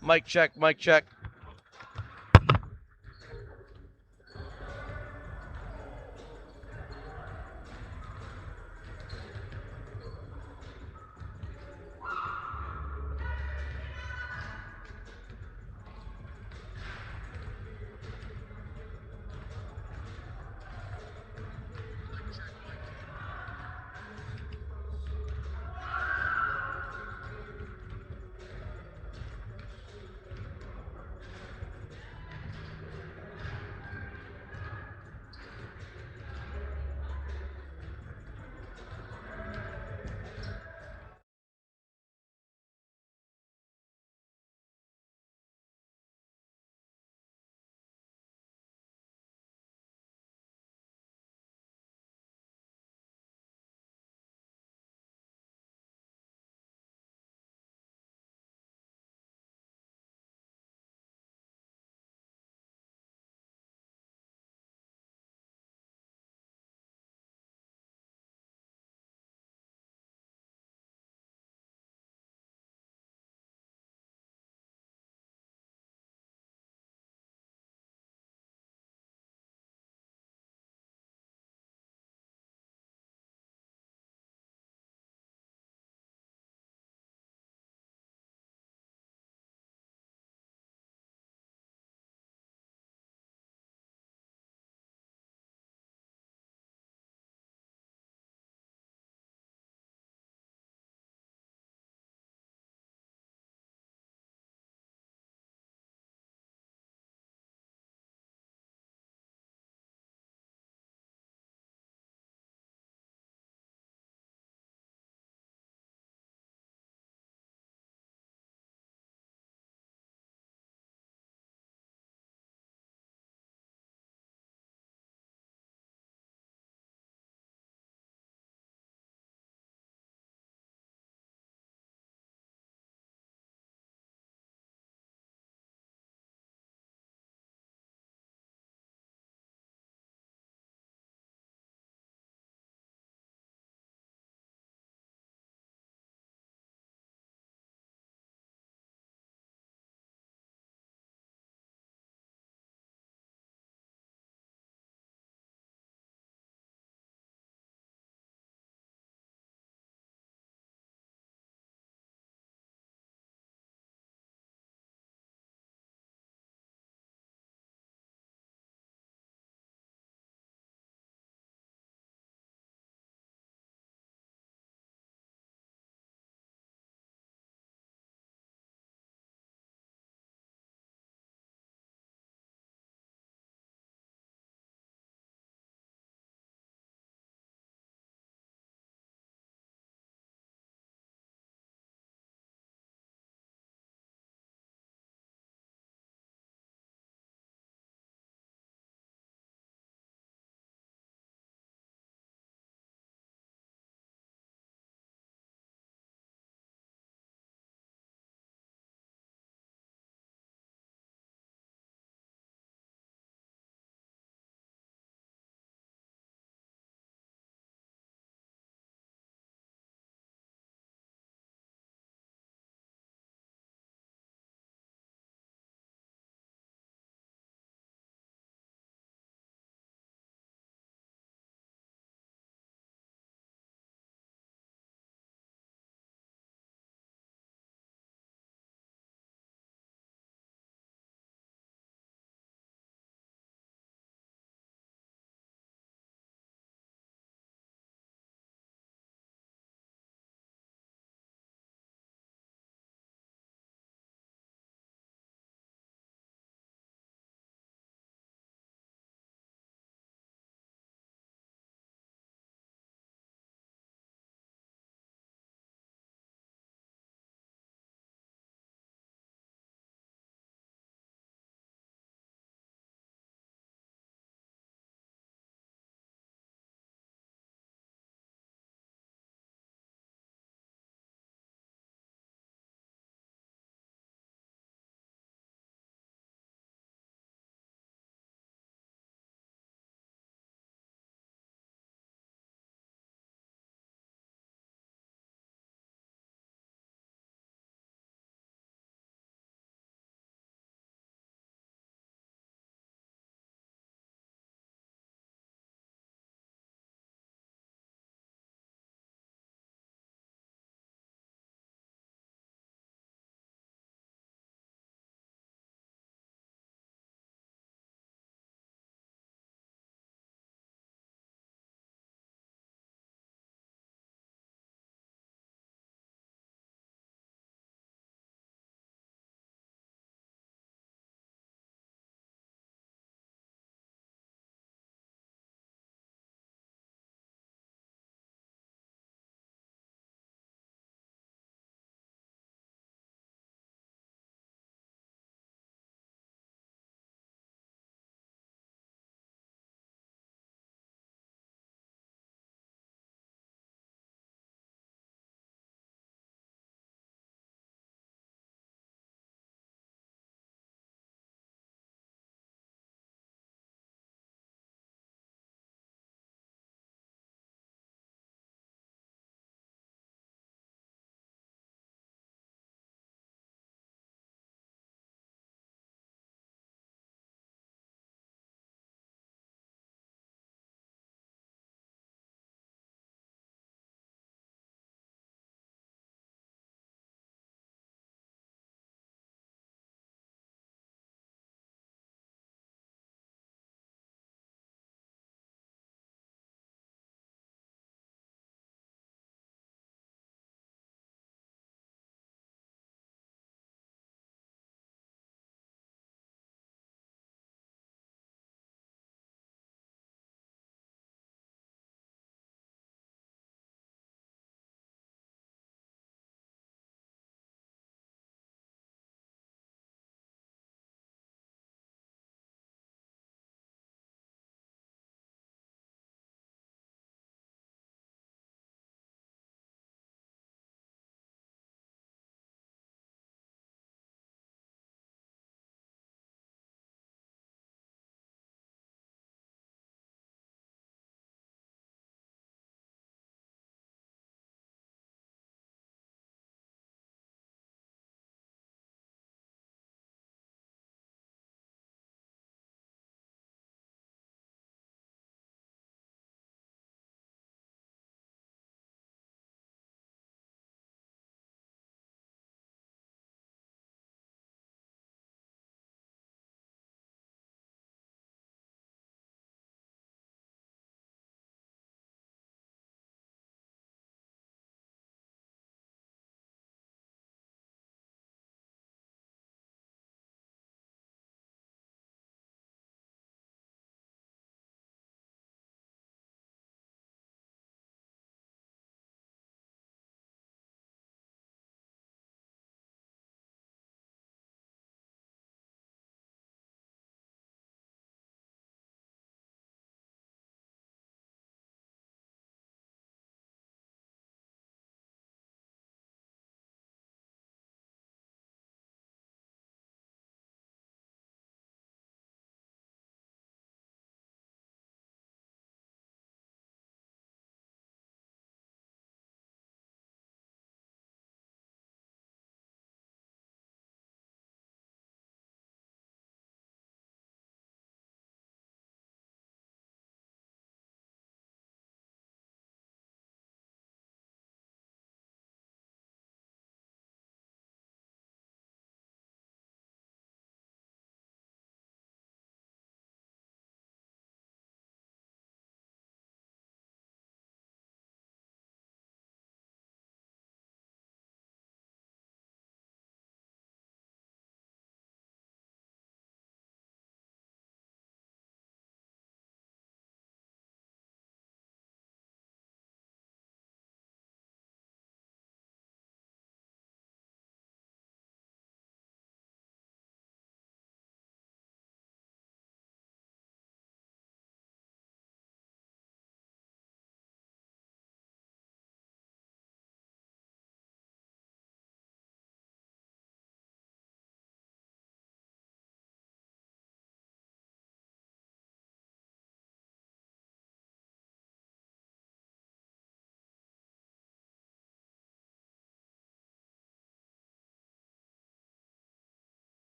Mic check, mic check.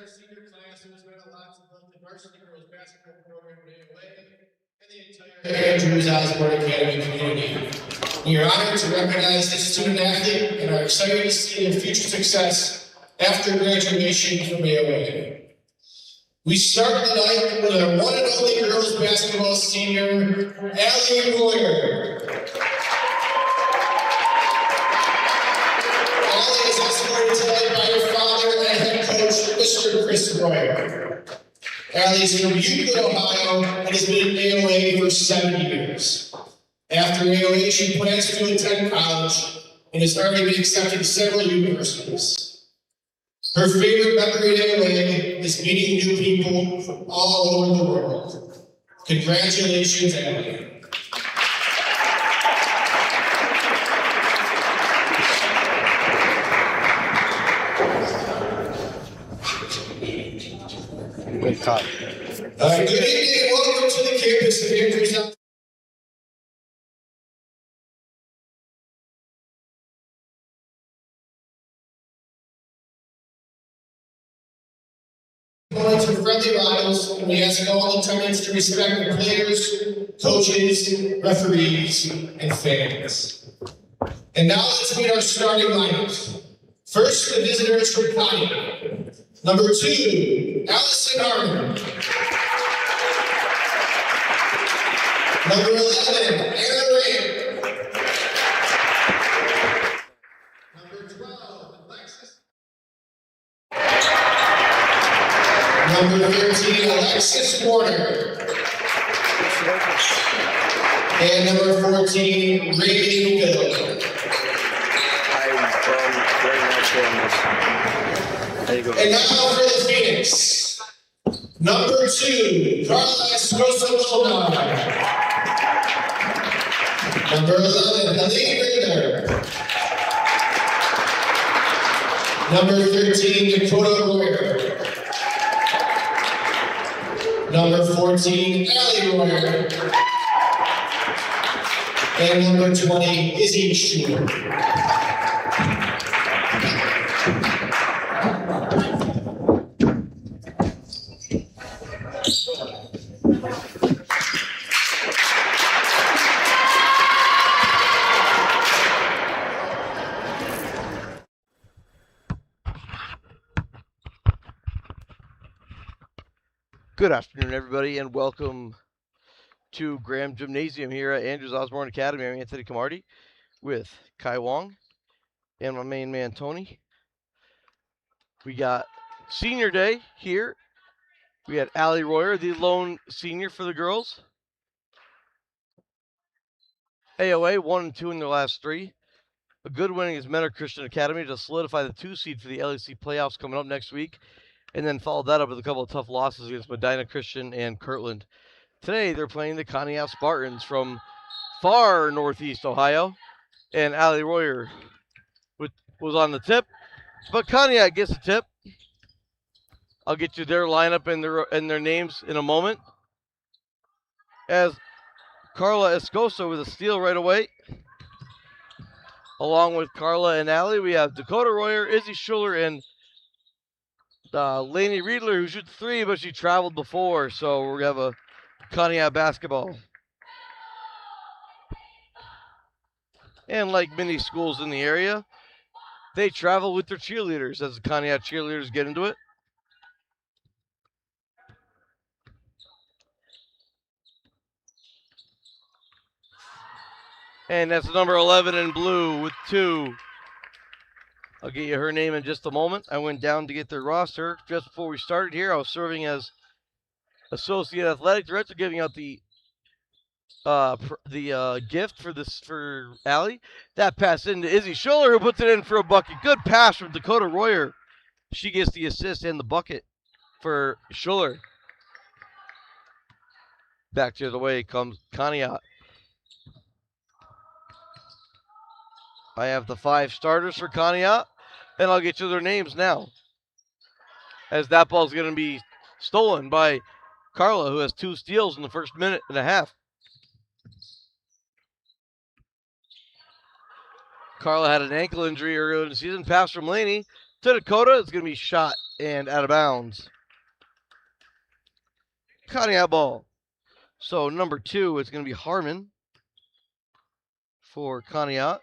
our senior class, there's been a lot to both the Varsity girls basketball program at AOA and the entire Andrews Osborne Academy community. We are honored to recognize this student athlete and are excited to see their future success after graduation from AOA. We start the night with our one and only girls basketball senior, Allie Royer. Allie is escorted today by her father and head coach, Mr. Chris Royer. Allie is from Euclid, Ohio, and has been in AOA for 7 years. After AOA, she plans to attend college and has already been accepted to several universities. Her favorite memory at AOA is meeting new people from all over the world. Congratulations, Allie. Good cut. Good evening and welcome to the campus of Andrews. To friendly rivals, and we ask all attendees to respect the players, coaches, referees, and fans. And now let's meet our starting lineups. First, the visitors from Conneaut. Number 2, Allison Harmon. Number 11, Anna Ray. Number 12, Alexis. Number 13, Alexis Warner. And number 14, Raven Bill. And now for the Phoenix. Number 2, Carla Escoso. Number 11, Helene Rinder. Number 13, Dakota Royer. Number 14, Allie Royer. And number 20, Izzy Schuler. Good afternoon, everybody, and welcome to Graham Gymnasium here at Andrews Osborne Academy. I'm Anthony Camardi with Kai Wong and my main man, Tony. We got senior day here. We had Allie Royer, the lone senior for the girls. AOA 1-2 in their last 3. A good win against Menor Christian Academy to solidify the 2 seed for the LEC playoffs coming up next week. And then followed that up with a couple of tough losses against Medina Christian and Kirtland. Today, they're playing the Conneaut Spartans from far northeast Ohio. And Allie Royer was on the tip. But Conneaut gets the tip. I'll get you their lineup and their names in a moment. As Carla Escoso with a steal right away. Along with Carla and Allie, we have Dakota Royer, Izzy Schuler, and Lainey Riedler, who shoots 3, but she traveled before, so we're going to have a Conneaut basketball. And like many schools in the area, they travel with their cheerleaders as the Conneaut cheerleaders get into it. And that's number 11 in blue with 2. I'll get you her name in just a moment. I went down to get their roster just before we started here. I was serving as associate athletic director, giving out the gift for Allie. That pass into Izzy Schuler, who puts it in for a bucket. Good pass from Dakota Royer. She gets the assist and the bucket for Schuler. Back to the way comes Conneaut. I have the 5 starters for Conneaut, and I'll get you their names now. As that ball's going to be stolen by Carla, who has 2 steals in the first minute and a half. Carla had an ankle injury earlier in the season. Pass from Laney to Dakota. It's going to be shot and out of bounds. Conneaut ball. So number 2 is going to be Harmon for Conneaut.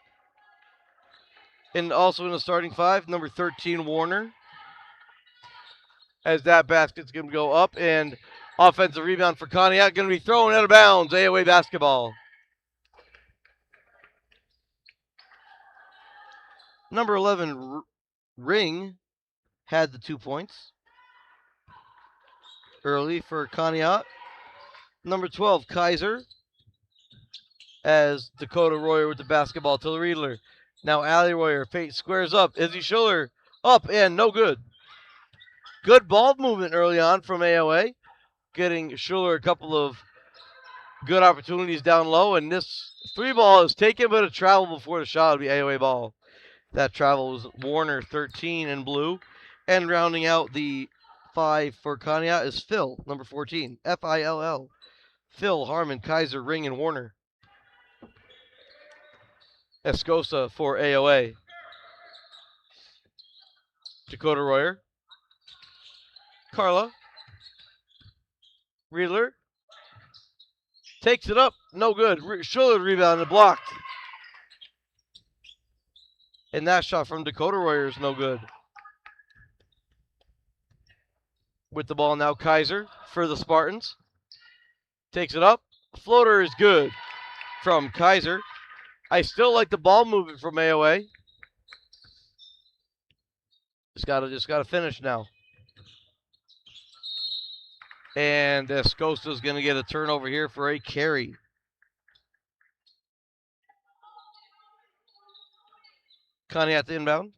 And also in the starting 5, number 13, Warner. As that basket's going to go up, and offensive rebound for Conneaut, going to be thrown out of bounds. AOA basketball. Number 11, Ring, had the 2 points early for Conneaut. Number 12, Kaiser, as Dakota Royer with the basketball to the Riedler. Now Allie Royer, fate squares up. Izzy Schuller, up and no good. Good ball movement early on from AOA, getting Schuller a couple of good opportunities down low, and this 3 ball is taken, but a travel before the shot would be AOA ball. That travel was Warner, 13 in blue, and rounding out the 5 for Conneaut is Phil, number 14, Fill. Phil, Harmon, Kaiser, Ring, and Warner. Escosa for AOA. Dakota Royer. Carla. Riedler. Takes it up. No good. Schuller rebound and blocked. And that shot from Dakota Royer is no good. With the ball now, Kaiser for the Spartans. Takes it up. Floater is good from Kaiser. I still like the ball movement from AOA. Just gotta finish now. And Escosa's gonna get a turnover here for a carry. Connie at the inbound.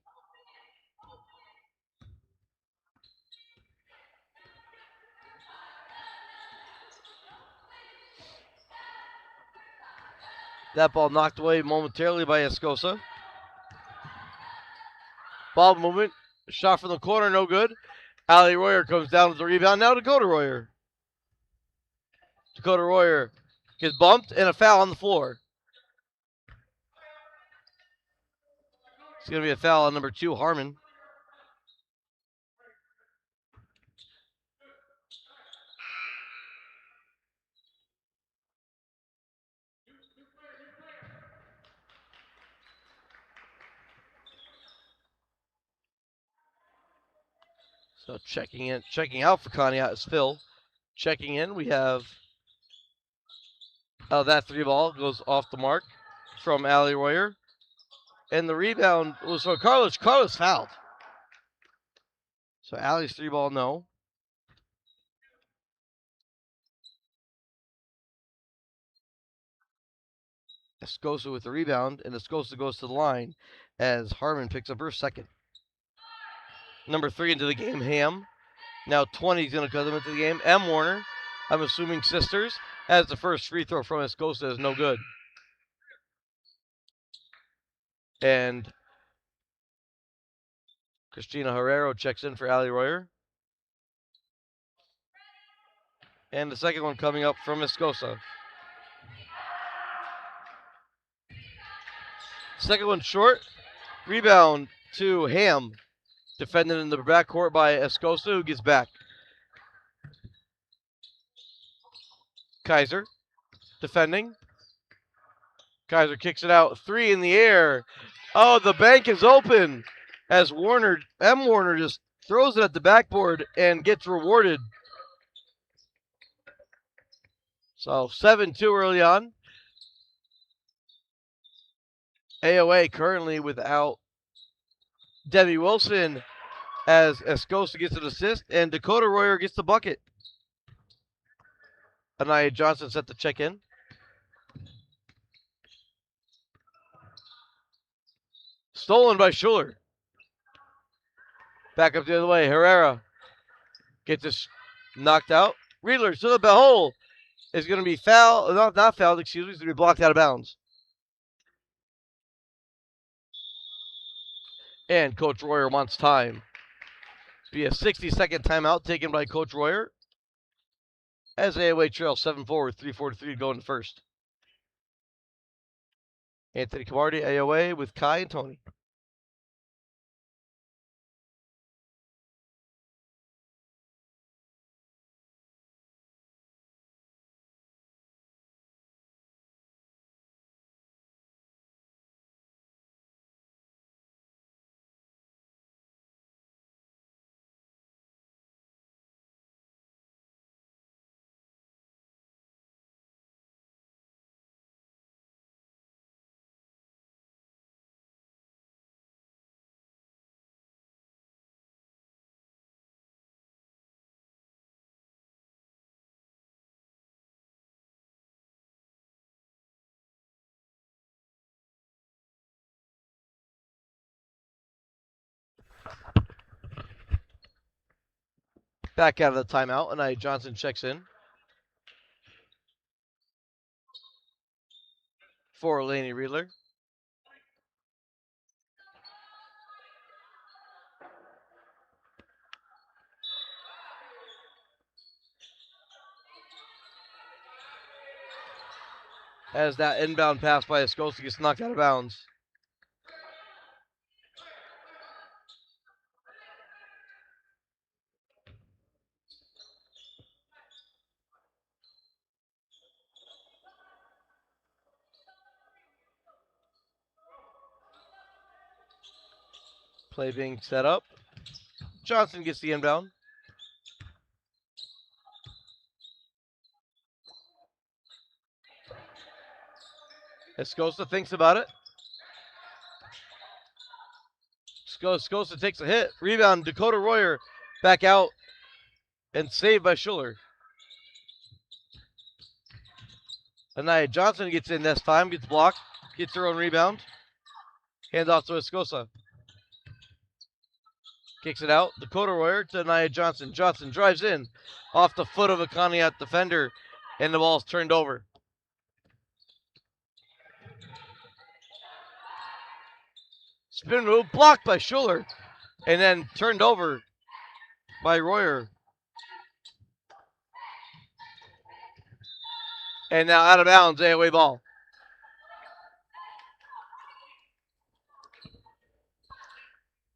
That ball knocked away momentarily by Escosa. Ball movement. Shot from the corner, no good. Allie Royer comes down with the rebound. Now Dakota Royer. Dakota Royer gets bumped and a foul on the floor. It's going to be a foul on number 2, Harmon. So checking out for Conneaut is Phil. Checking in, we have that 3 ball goes off the mark from Allie Royer. And the rebound was for Carlos. Carlos fouled. So Allie's 3 ball, no. Escosa with the rebound, and Escosa goes to the line as Harmon picks up her second. Number 3 into the game, Ham. Now 20 is going to come into the game. M. Warner, I'm assuming sisters, as the first free throw from Escosa is no good. And Christina Herrero checks in for Allie Royer. And the second one coming up from Escosa. Second one short. Rebound to Ham. Defended in the backcourt by Escosa, who gets back. Kaiser defending. Kaiser kicks it out. 3 in the air. Oh, the bank is open as M. Warner just throws it at the backboard and gets rewarded. So 7-2 early on. AOA currently without Debbie Wilson as Escosa gets an assist and Dakota Royer gets the bucket. Anaya Johnson set to check in. Stolen by Schuller. Back up the other way. Herrera gets this knocked out. Riedler to the hole is going to be fouled. Not fouled, excuse me. It's going to be blocked out of bounds. And Coach Royer wants time. Be a 60-second timeout taken by Coach Royer. As AOA trails 7-4 with 3:43 going to first. Anthony Camardi, AOA with Kai and Tony. Back out of the timeout, and Johnson checks in for Laney Riedler. As that inbound pass by Escosa gets knocked out of bounds. Play being set up. Johnson gets the inbound. Escosa thinks about it. Escosa takes a hit. Rebound, Dakota Royer back out and saved by Schuller. Anaya Johnson gets in this time, gets blocked, gets her own rebound. Hands off to Escosa. Kicks it out. Dakota Royer to Anaya Johnson. Johnson drives in off the foot of a Conneaut defender, and the ball's turned over. Spin move blocked by Schuller, and then turned over by Royer. And now out of bounds, AOA ball.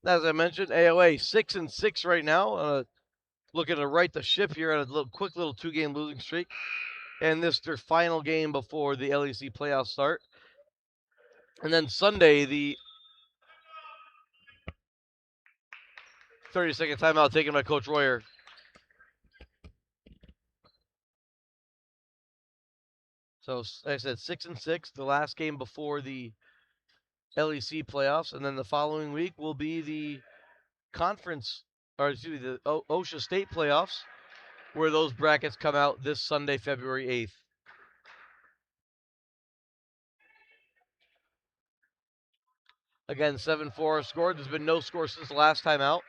As I mentioned, AOA 6-6 right now. Looking to right the ship here at a quick little 2-game losing streak. And this their final game before the LEC playoffs start. And then Sunday, the 30-second timeout taken by Coach Royer. So, like I said, 6-6, the last game before the LEC playoffs. And then the following week will be the conference, or excuse me, the OSHA State playoffs, where those brackets come out this Sunday, February 8th. Again, 7-4 scored. There's been no score since the last time out,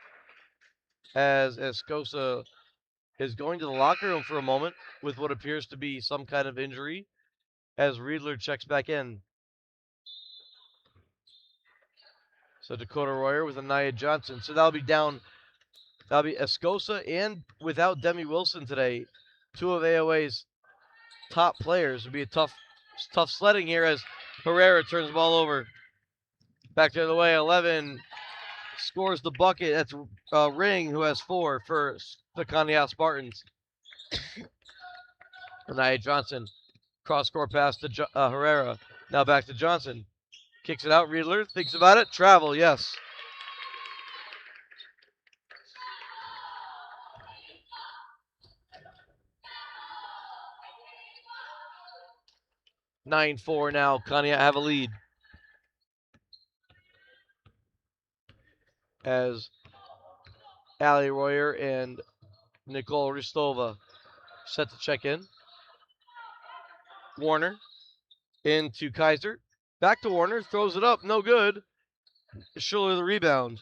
as Escosa is going to the locker room for a moment with what appears to be some kind of injury, as Riedler checks back in. So Dakota Royer with Anaya Johnson. So that'll be Escosa, and without Demi Wilson today, two of AOA's top players. Would be a tough sledding here as Herrera turns the ball over. Back the other way, 11 scores the bucket. That's Ring, who has 4 for the Conneaut Spartans. Anaya Johnson, cross-court pass to Herrera. Now back to Johnson. Kicks it out. Riedler thinks about it. Travel, yes. (9-4) now. Conneaut have a lead. As Ali Royer and Nicole Ristova set to check in. Warner into Kaiser. Back to Warner. Throws it up. No good. Schuller the rebound.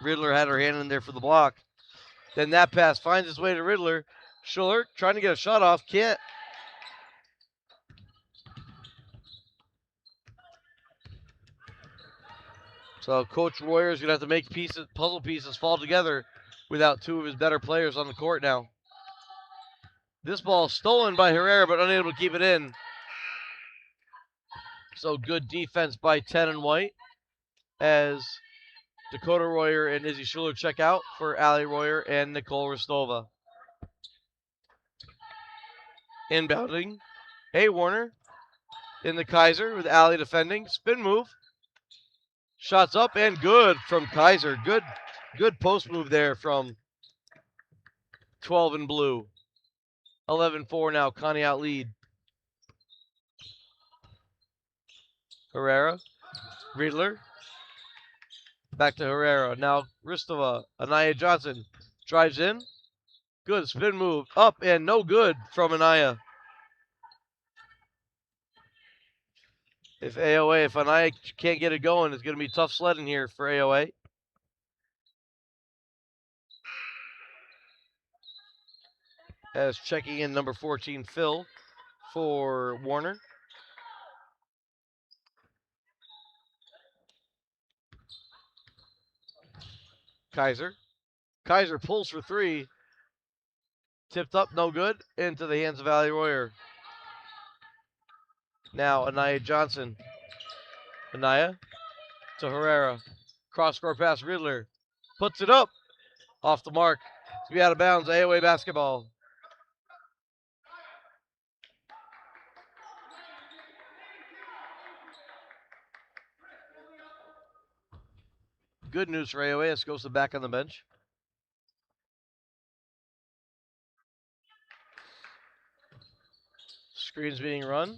Riedler had her hand in there for the block. Then that pass finds its way to Riedler. Schuller trying to get a shot off. Can't. So Coach Royer is going to have to make puzzle pieces fall together without two of his better players on the court now. This ball stolen by Herrera, but unable to keep it in. So good defense by 10 and White as Dakota Royer and Izzy Schuller check out for Ali Royer and Nicole Ristova. Inbounding. Hey, Warner in the Kaiser with Ali defending. Spin move. Shots up and good from Kaiser. Good post move there from 12 and blue. 11-4 now. Conneaut lead. Herrera. Riedler. Back to Herrera. Now Ristova. Anaya Johnson drives in. Good spin move. Up and no good from Anaya. If Anaya can't get it going, it's going to be tough sledding here for AOA. As checking in number 14, Phil, for Warner. Kaiser. Kaiser pulls for 3. Tipped up, no good. Into the hands of Ali Royer. Now, Anaya Johnson. Anaya to Herrera. Cross-court pass, Riddler. Puts it up. Off the mark. To be out of bounds. AOA basketball. Good news for AOA. Escosa back on the bench. Screens being run.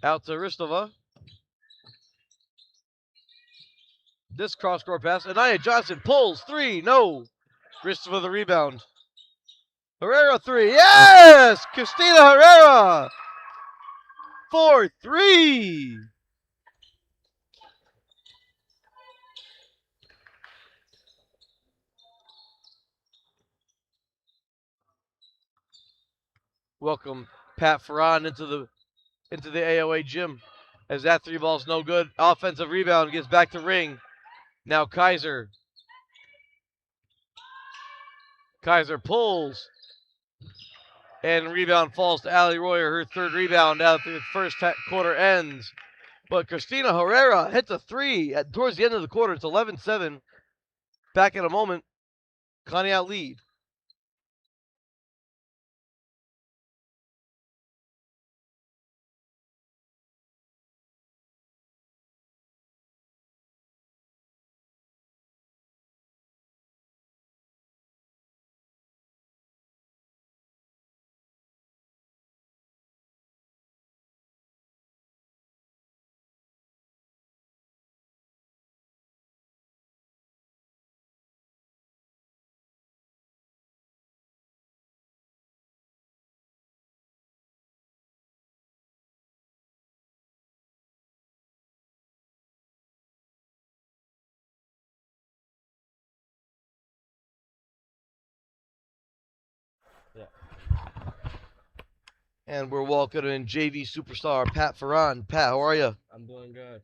Out to Ristova. This cross-court pass. Anaya Johnson pulls. 3. No. Ristova the rebound. Herrera 3. Yes! Christina Herrera. 4-3. Welcome Pat Ferran into the AOA gym. As that 3 ball's no good. Offensive rebound gets back to Ring. Now Kaiser. Kaiser pulls. And rebound falls to Ali Royer. Her 3rd rebound after the first quarter ends. But Christina Herrera hits a 3 towards the end of the quarter. It's 11-7. Back in a moment. Conneaut lead. Yeah. And we're welcoming JV superstar Pat Ferran. Pat, how are you? I'm doing good.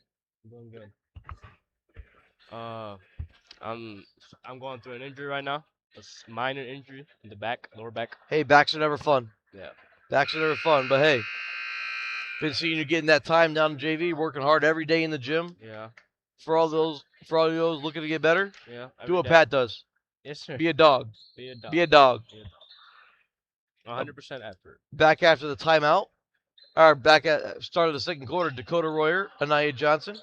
I'm going through an injury right now. It's minor injury in the back, lower back. Hey, backs are never fun. Yeah. Backs are never fun, but hey, been seeing you getting that time down in JV, working hard every day in the gym. Yeah. For all those looking to get better, Yeah. do what day. Pat does. Yes, sir. Be a dog. Be a dog. Be a dog. 100% effort. Back after the timeout, or back at start of the second quarter, Dakota Royer, Anaya Johnson,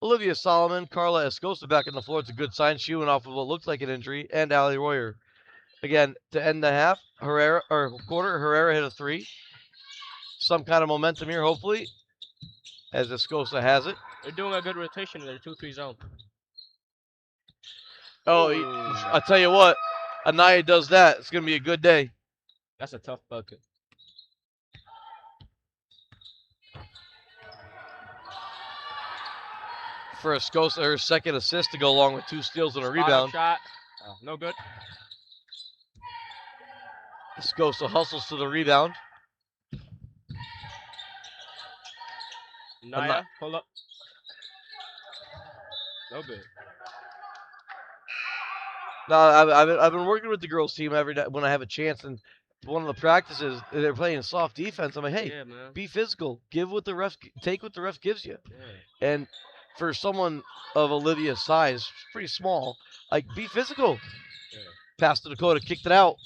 Olivia Solomon, Carla Escosa back on the floor. It's a good sign. She went off of what looked like an injury, and Ali Royer. Again, to end the half, Herrera hit a 3. Some kind of momentum here, hopefully, as Escosa has it. They're doing a good rotation in their 2-3 zone. Oh, I'll tell you what, Anaya does that. It's going to be a good day. That's a tough bucket. For Escosa, her 2nd assist to go along with 2 steals and a rebound. Shot. Oh, no good. Escosa hustles to the rebound. Naya, pull up. No good. No, I've been working with the girls team every day when I have a chance, and one of the practices they're playing soft defense. I'm like, hey, be physical, take what the ref gives you. Yeah. And for someone of Olivia's size, pretty small, like be physical. Yeah. Pass to Dakota, kicked it out,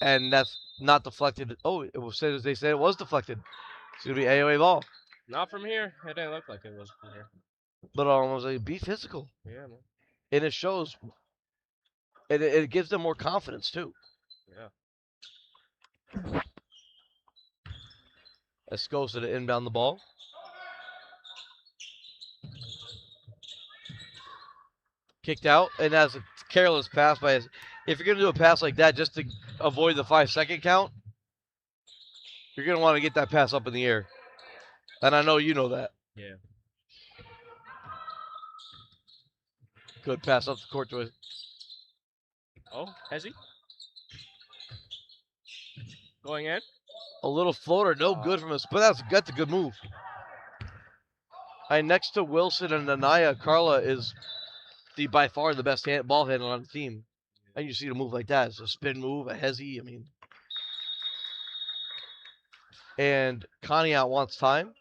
and that's not deflected. Oh, they said it was deflected. It's gonna be AOA ball. Not from here. It didn't look like it was from here. But I was like, be physical. Yeah, man. And it shows. It gives them more confidence too. Yeah. Escosa to inbound the ball. Kicked out, and that's a careless pass by us. If you're going to do a pass like that just to avoid the 5-second count, you're going to want to get that pass up in the air. And I know you know that. Yeah. Good pass up the court to it. Oh, has he? Going in. A little floater, no good from us, but that's a good move. Next to Wilson and Anaya, Carla is by far the best ball handler on the team. And you see a move like that. It's a spin move, a hezzy. I mean, and Conneaut wants time.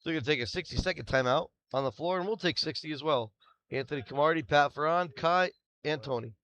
So you're going to take a 60-second timeout on the floor, and we'll take 60 as well. Anthony Camardi, Pat Ferran, Kai, and Tony.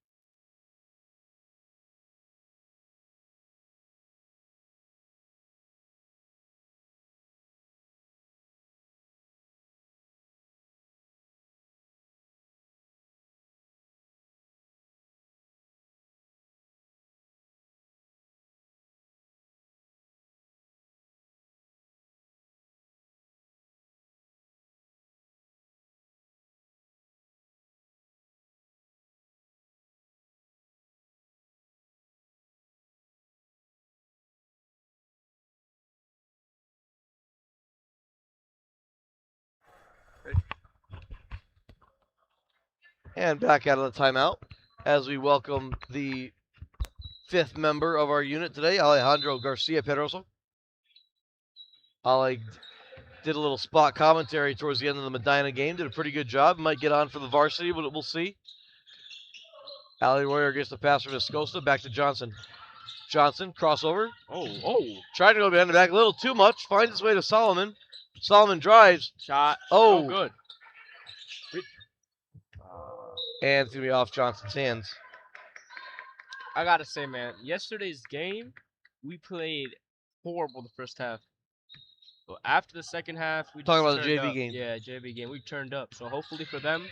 And back out of the timeout as we welcome the 5th member of our unit today, Alejandro Garcia Pedroso. Ale did a little spot commentary towards the end of the Medina game. Did a pretty good job. Might get on for the varsity, but we'll see. Ali Royer gets the pass from Escosta. Back to Johnson. Johnson, crossover. Oh. Tried to go behind the back a little too much. Finds his way to Solomon. Solomon drives. Shot. Oh. No good. And it's going to be off Johnson's hands. I got to say, man, yesterday's game, we played horrible the first half. But after the second half, we Talking just about the turned JV up. game. Yeah, JV game. We turned up. So hopefully for them,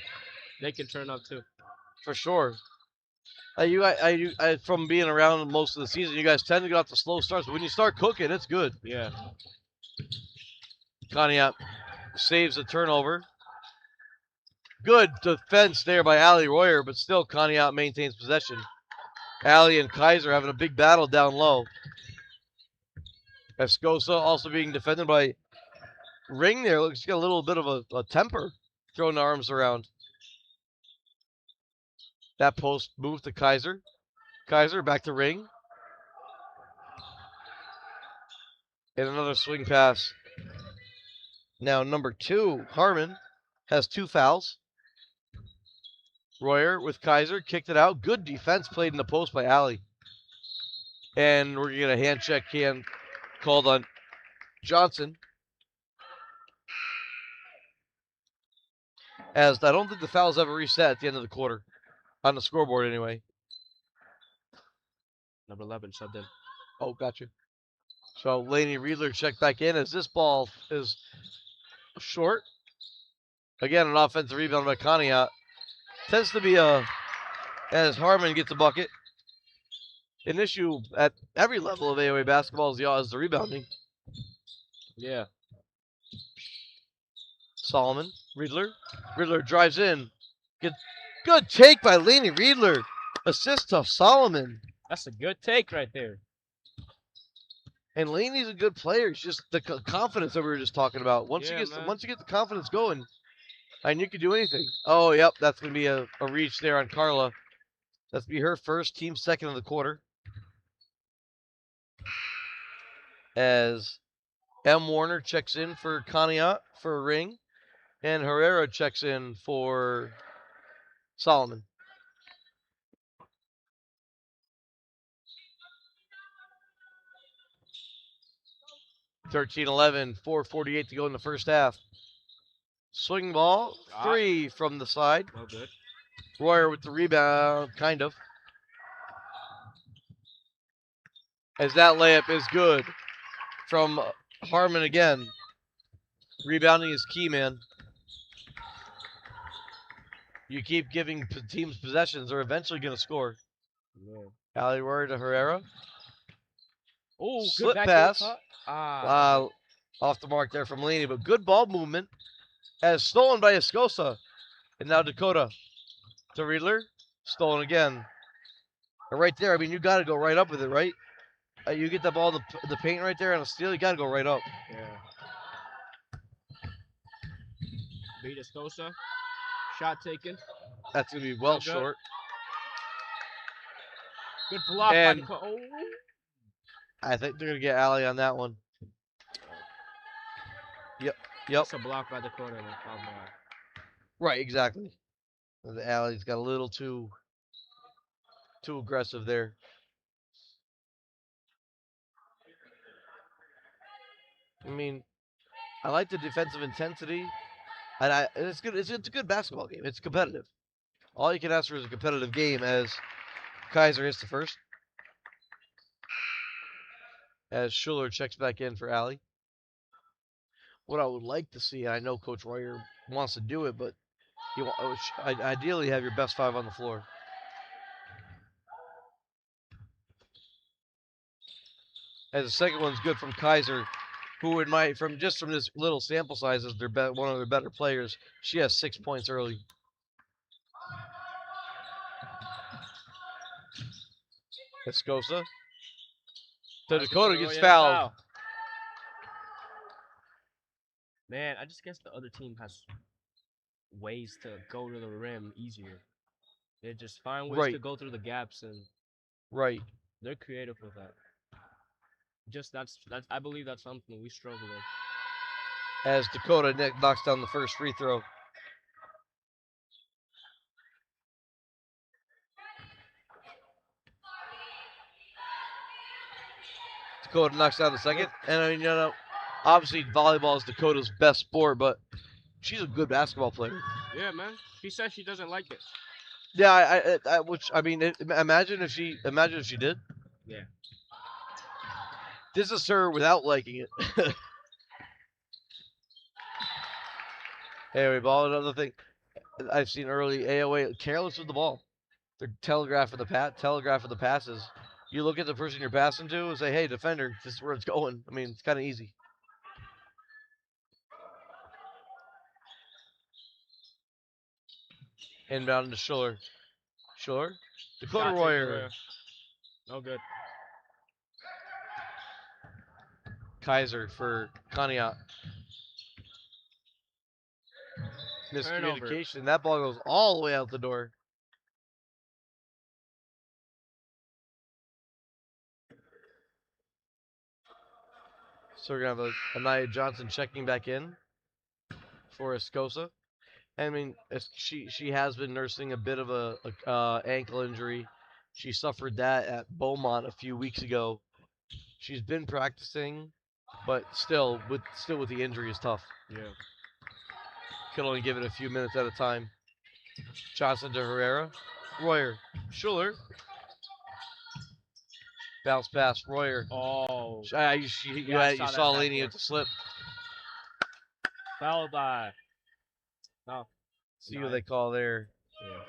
they can turn up too. For sure. From being around most of the season, you guys tend to get off the slow starts. But when you start cooking, it's good. Yeah. Conneaut saves the turnover. Good defense there by Ali Royer, but still Conneaut maintains possession. Ali and Kaiser having a big battle down low. Escosa also being defended by Ring there. Looks like a little bit of a temper throwing the arms around. That post move to Kaiser. Kaiser back to Ring. And another swing pass. Now number 2, Harmon, has 2 fouls. Royer with Kaiser, kicked it out. Good defense played in the post by Ali. And we're going to get a hand check called on Johnson. As I don't think the fouls ever reset at the end of the quarter. On the scoreboard anyway. Number 11 subbed in. Oh, gotcha. So Laney Riedler checked back in as this ball is short. Again, an offensive rebound by Conneaut. Tends to be as Harmon gets a bucket. An issue at every level of AOA basketball is the rebounding. Yeah. Solomon, Riedler. Riedler drives in. Good take by Laney Riedler. Assist to Solomon. That's a good take right there. And Laney's a good player. It's just the confidence that we were just talking about. Once you get the confidence going, and you can do anything. Oh, yep, that's going to be a reach there on Carla. That's going to be her first, team second of the quarter. As M. Warner checks in for Conneaut for a ring, and Herrera checks in for Solomon. (13-11), 4:48 to go in the first half. Swing ball, 3 from the side. No good. Royer with the rebound, kind of. As that layup is good from Harmon again. Rebounding is key, man. You keep giving teams possessions, they're eventually going to score. Yeah. Ali Royer to Herrera. Oh, slip good pass. Off the mark there from Laney, but good ball movement. As stolen by Escosa. And now Dakota to Riedler. Stolen again. And right there, I mean, you got to go right up with it, right? You get that ball in the paint right there on a steal, you got to go right up. Yeah. Beat Escosa. Shot taken. That's going to be well short. Good block and by I think they're gonna get Allie on that one. Yep. That's a block by Dakota. And a foul ball. Right, exactly. The Allie's got a little too aggressive there. I mean, I like the defensive intensity, and it's good. It's a good basketball game. It's competitive. All you can ask for is a competitive game. As Kaiser hits the first, as Schuler checks back in for Allie. What I would like to see, I know Coach Royer wants to do it, but ideally have your best 5 on the floor. As the second one's good from Kaiser, who from this little sample size is one of their better players. She has 6 points early. Escosa. So Dakota gets fouled. Foul. Man, I just guess the other team has ways to go to the rim easier. They just find ways to go through the gaps, and they're creative with that. Just that's I believe that's something we struggle with. As Dakota knocks down the first free throw. Dakota knocks down the second, and I mean, obviously volleyball is Dakota's best sport, but she's a good basketball player. Yeah, man. She says she doesn't like it. Yeah, imagine if she did. Yeah. This is her without liking it. Anyway, ball. Another thing I've seen early AOA careless with the ball. They're telegraphing the passes. You look at the person you're passing to and say, "Hey, defender, this is where it's going." I mean, it's kind of easy. Inbound to Schuler. Dakota Royer. No good. Kaiser for Conneaut. Miscommunication. That ball goes all the way out the door. So we're going to have Anaya Johnson checking back in for Escosa. I mean, she has been nursing a bit of a ankle injury. She suffered that at Beaumont a few weeks ago. She's been practicing, but still with the injury is tough. Yeah. Can only give it a few minutes at a time. Johnson to Herrera. Royer. Schuler. Bounce pass. Royer. Oh. You saw Laney with the slip. Foul by. No. See what they call there. Yeah.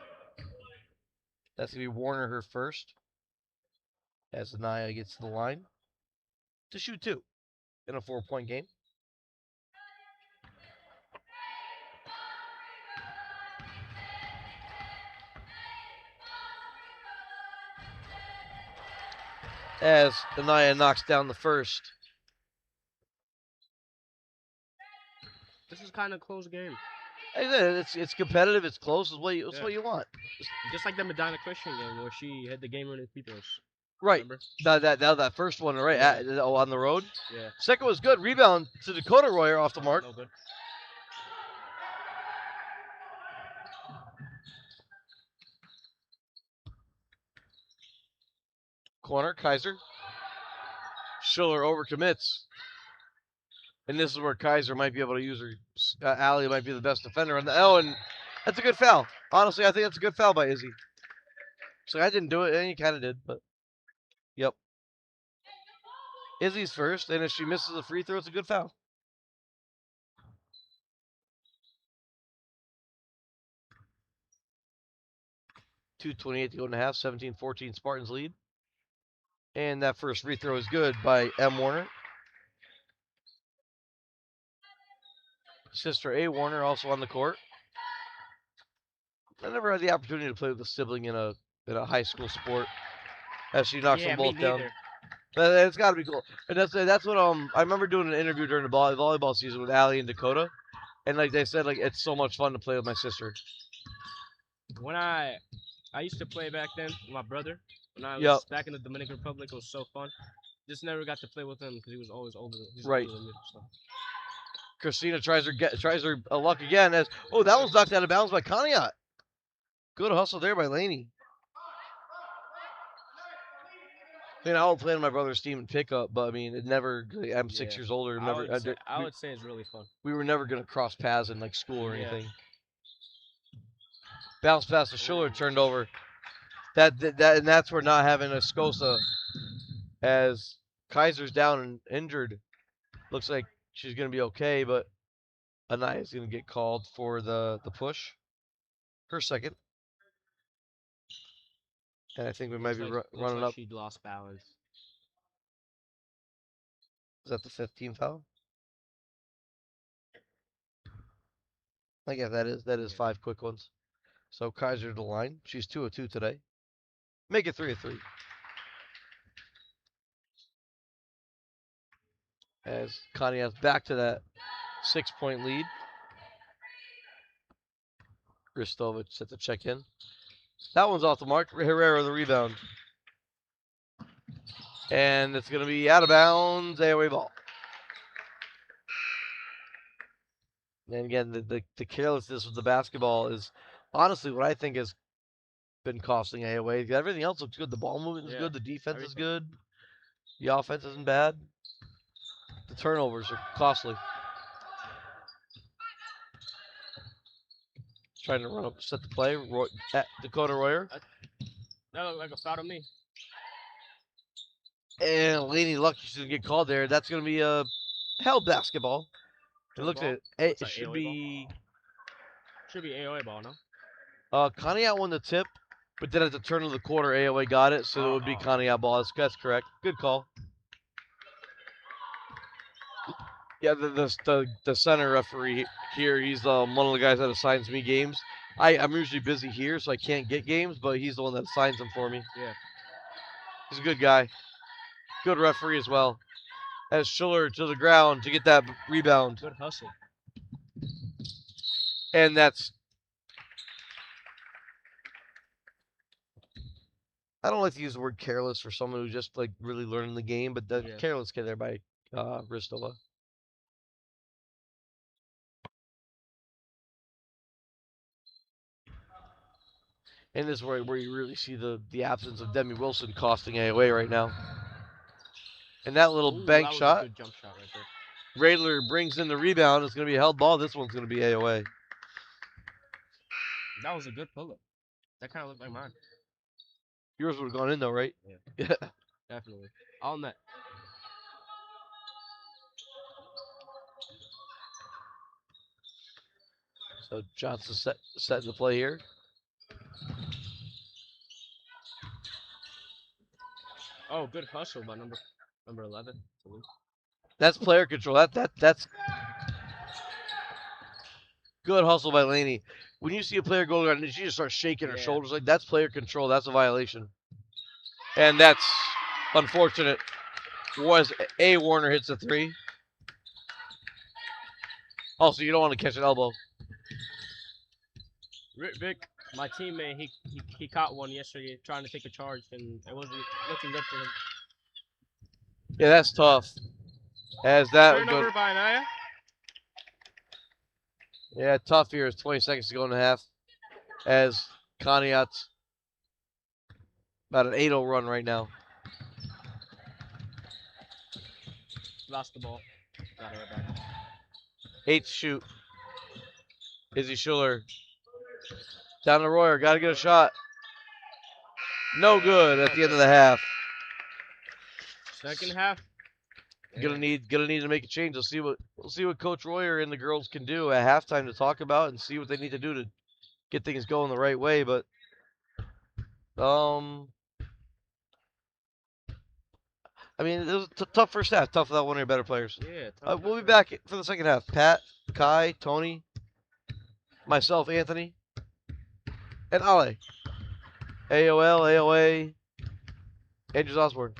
That's going to be Warner her first. As Anaya gets to the line to shoot 2 in a 4-point game. As Anaya knocks down the first. This is kind of a close game. It's competitive. It's close. It's what you want. Just like the Medina Christian game where she had the game-winning free throws. Right. That first one, right? Yeah. On the road. Yeah. Second was good. Rebound to Dakota Royer off the mark. No good. Corner, Kaiser. Schuler overcommits. And this is where Kaiser might be able to use her. Allie might be the best defender on the. Oh, and that's a good foul. Honestly, I think that's a good foul by Izzy. So I didn't do it, and he kind of did, but. Yep. Izzy's first, and if she misses a free throw, it's a good foul. .228 to go in the half. 17-14 Spartans lead. And that first free throw is good by M. Warner. Sister A. Warner also on the court. I never had the opportunity to play with a sibling in a high school sport. As she knocks them both down. But it's got to be cool. And that's what I remember doing an interview during the volleyball season with Allie and Dakota, and like they said, like it's so much fun to play with my sister. When I used to play back then with my brother. When I was back in the Dominican Republic, it was so fun. Just never got to play with him because he was always older. He's Right. older than me, so. Christina tries her luck again. As that was knocked out of bounds by Conneaut. Good hustle there by Laney. I mean, I will play on my brother's team in pickup, but I mean, it never. I'm 6 years older. I would say it's really fun. We were never gonna cross paths in like school or anything. Bounce pass to Schiller, turned over. And that's where not having a Scosa as Kaiser's down and injured. Looks like she's gonna be okay, but Anaya's gonna get called for the push. Her second. And I think we might be running up. She lost balance. Is that the 15th foul? I guess that is 5 quick ones. So Kaiser to the line. She's 2 of 2 today. Make it 3 of 3. As Conneaut's back to that 6-point lead. Ristovich set the check in. That one's off the mark. Herrera the rebound. And it's going to be out of bounds. AOA ball. And again, the carelessness with the basketball is honestly what I think has been costing AOA. Everything else looks good. The ball movement is good. The defense is good. The offense isn't bad. The turnovers are costly. Trying to run up, set the play. Dakota Royer. That looked like a foul to me. And Laney lucky she's going to get called there. That's going to be a held basketball. It looks at it. It should be. Should be AOA ball, no? Conneaut won the tip, but then at the turn of the quarter, AOA got it, so it would be Conneaut ball. That's correct. Good call. Yeah, the center referee here, he's one of the guys that assigns me games. I'm usually busy here, so I can't get games, but he's the one that assigns them for me. Yeah. He's a good guy. Good referee as well. As Schiller to the ground to get that rebound. Good hustle. And that's... I don't like to use the word careless for someone who's just like really learning the game, but the careless kid there by Ristova. And this is where you really see the absence of Demi Wilson costing AOA right now. And that little bank shot. A good jump shot right there. Radler brings in the rebound. It's going to be a held ball. This one's going to be AOA. That was a good pull-up. That kind of looked like mine. Yours would have gone in though, right? Yeah. Definitely. All net. So Johnson setting the play here. Oh, good hustle by number 11. That's player control. That's good hustle by Laney. When you see a player go around and she just starts shaking her shoulders, like that's player control. That's a violation. And that's unfortunate. Was A. Warner hits a 3. Also, you don't want to catch an elbow. Vic, my teammate, he caught one yesterday trying to take a charge, and it wasn't looking good for him. Yeah, that's tough. As that turnover by Anaya. Yeah, tough here. It's 20 seconds to go in the half. As Conneaut's about an 8-0 run right now. Lost the ball. Got her back. 8 to shoot. Izzy Schiller. Down to Royer. Got to get a shot. No good at the end of the half. Second half. Gonna need to make a change. We'll see what Coach Royer and the girls can do at halftime to talk about and see what they need to do to get things going the right way. But I mean, it was a tough first half. Tough without one of your better players. Yeah. We'll be back for the second half. Pat, Kai, Tony, myself, Anthony, and Ale. AOL, AOA, Andrews Osborne.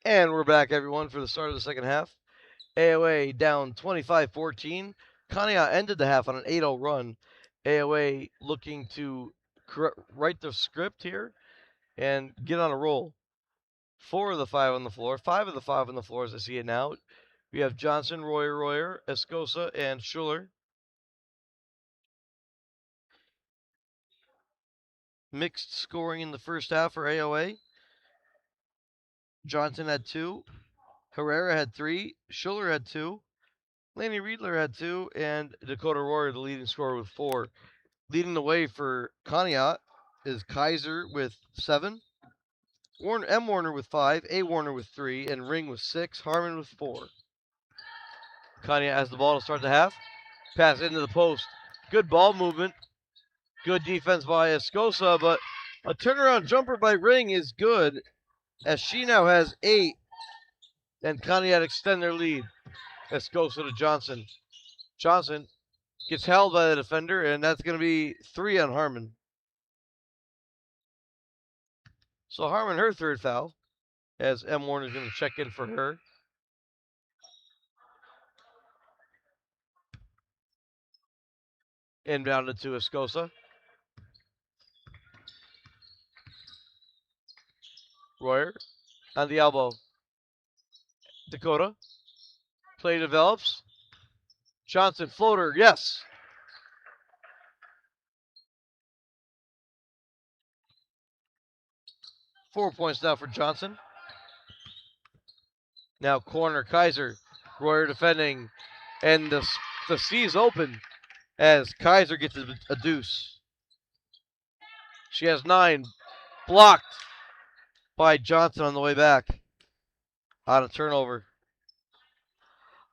And we're back, everyone, for the start of the second half. AOA down 25-14. Conneaut ended the half on an 8-0 run. AOA looking to write the script here and get on a roll. 4 of the 5 on the floor. 5 of the 5 on the floor as I see it now. We have Johnson, Royer, Escosa, and Schuller. Mixed scoring in the first half for AOA. Johnson had 2. Herrera had 3. Schuller had 2. Laney Riedler had 2. And Dakota Royer, the leading scorer, with 4. Leading the way for Conneaut is Kaiser with 7. M. Warner with 5. A. Warner with 3. And Ring with 6. Harmon with 4. Conneaut has the ball to start the half. Pass into the post. Good ball movement. Good defense by Escosa, but a turnaround jumper by Ring is good, as she now has 8, and Conneaut extend their lead. Escosa to Johnson. Johnson gets held by the defender, and that's going to be 3 on Harmon. So Harmon, her 3rd foul, as M. Warner is going to check in for her. Inbounded to Escosa. Royer on the elbow. Dakota. Play develops. Johnson floater, yes. Four points now for Johnson. Now corner Kaiser. Royer defending. And the C's open as Kaiser gets a deuce. She has 9. Blocked by Johnson on the way back. On a turnover.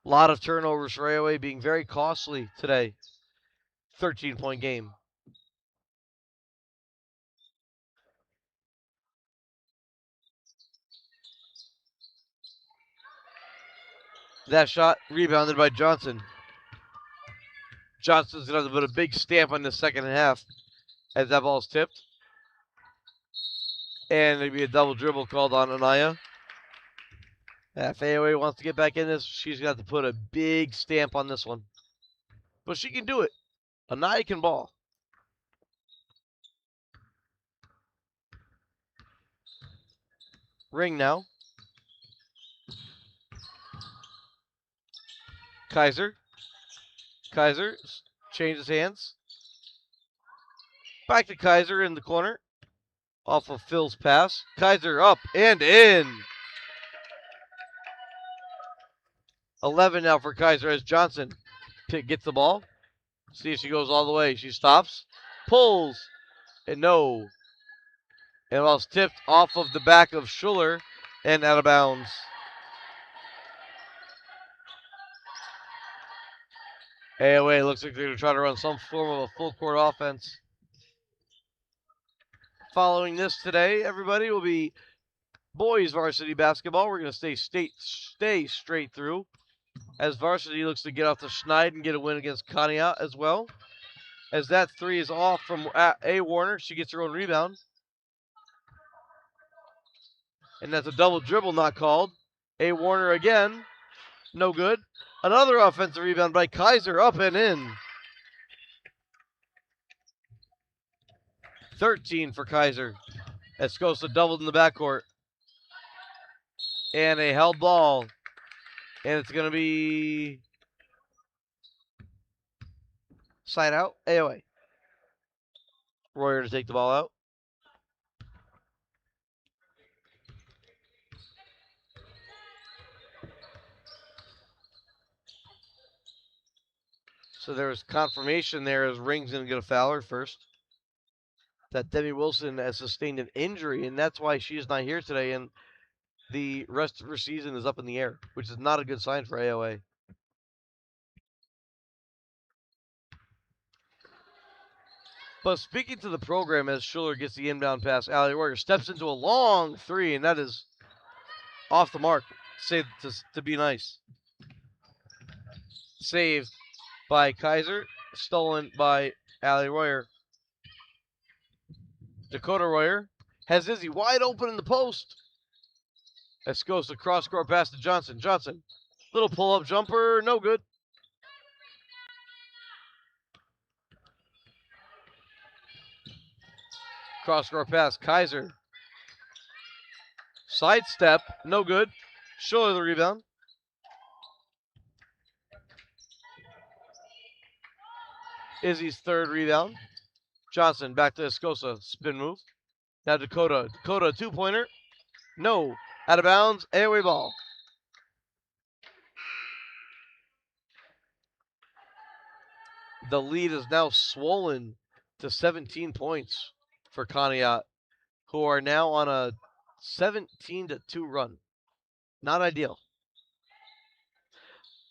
A lot of turnovers for AOA, being very costly today. 13-point game. That shot rebounded by Johnson. Johnson's going to put a big stamp on the second half as that ball's tipped. And there'll be a double dribble called on Anaya. If AOA wants to get back in this, she's going to have to put a big stamp on this one. But she can do it. Anaya can ball. Ring now. Kaiser changes hands. Back to Kaiser in the corner. Off of Phil's pass. Kaiser up and in. 11 now for Kaiser as Johnson gets the ball. See if she goes all the way. She stops. Pulls. And no. And ball's tipped off of the back of Schuller and out of bounds. AOA looks like they're going to try to run some form of a full court offense. Following this today, everybody, will be boys varsity basketball. We're going to stay straight through as varsity looks to get off the schneid and get a win against Conneaut as well. As that 3 is off from A. Warner. She gets her own rebound. And that's a double dribble not called. A. Warner again. No good. Another offensive rebound by Kaiser, up and in. 13 for Kaiser. Escosa doubled in the backcourt. And a held ball. And it's going to be side out, AOA. Royer to take the ball out. So there's confirmation there as Ring's going to get a fouler first. That Debbie Wilson has sustained an injury, and that's why she's not here today, and the rest of her season is up in the air, which is not a good sign for AOA. But speaking to the program, as Schuller gets the inbound pass, Allie Royer steps into a long 3, and that is off the mark, saved to be nice. Saved by Kaiser, stolen by Allie Royer. Dakota Royer has Izzy wide open in the post. Escosa cross court pass to Johnson. Johnson, little pull-up jumper, no good. Cross court pass, Kaiser. Sidestep, no good. Schiller the rebound. Izzy's third rebound. Johnson back to Escosa, spin move. Now Dakota. Dakota, two-pointer. No. Out of bounds, AOA ball. The lead is now swollen to 17 points for Conneaut, who are now on a 17-2 run. Not ideal.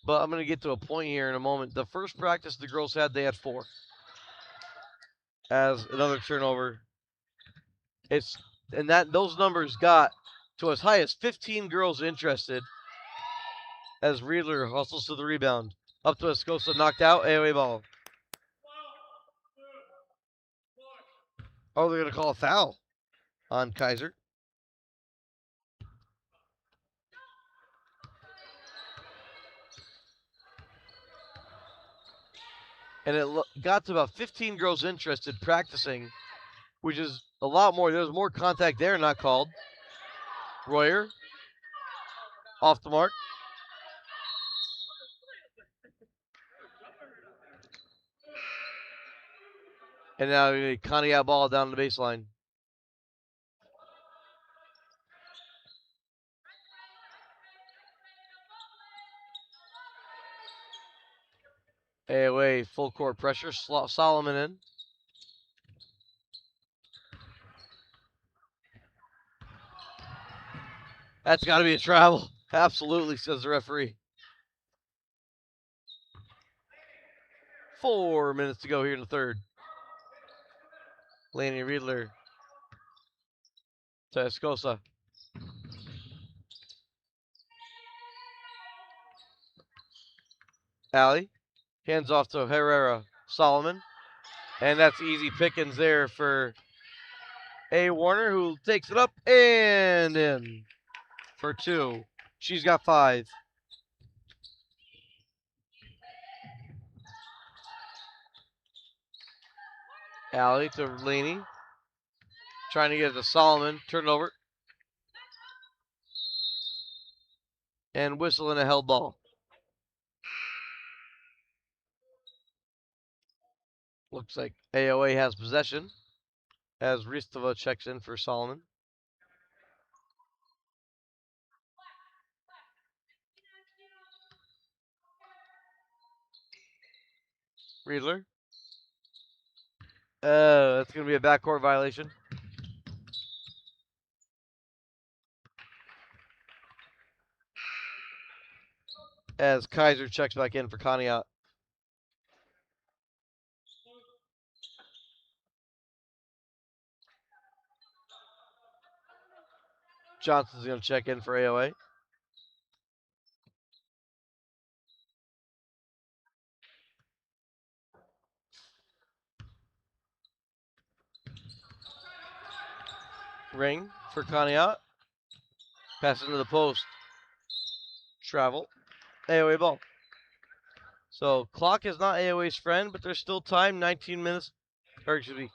But I'm going to get to a point here in a moment. The first practice the girls had, they had 4. As another turnover. Those numbers got to as high as 15 girls interested as Riedler hustles to the rebound. Up to Escosa, knocked out, AOA ball. Oh, they're going to call a foul on Kaiser. And it got to about 15 girls interested practicing, which is a lot more. There's more contact there, not called. Royer, off the mark. And now Conneaut ball down the baseline. AOA, full court pressure. Solomon in. That's got to be a travel. Absolutely, says the referee. 4 minutes to go here in the third. Laney Riedler to Escosa. Allie. Hands off to Herrera. Solomon. And that's easy pickings there for A. Warner, who takes it up and in for 2. She's got 5. Allie to Laney. Trying to get it to Solomon. Turn it over. And whistle in a held ball. Looks like AOA has possession as Ristova checks in for Solomon. Riedler. That's going to be a backcourt violation. As Kaiser checks back in for Conneaut. Johnson's going to check in for AOA. Ring for Conneaut. Pass into the post. Travel. AOA ball. So clock is not AOA's friend, but there's still time. 19 minutes. Or excuse me.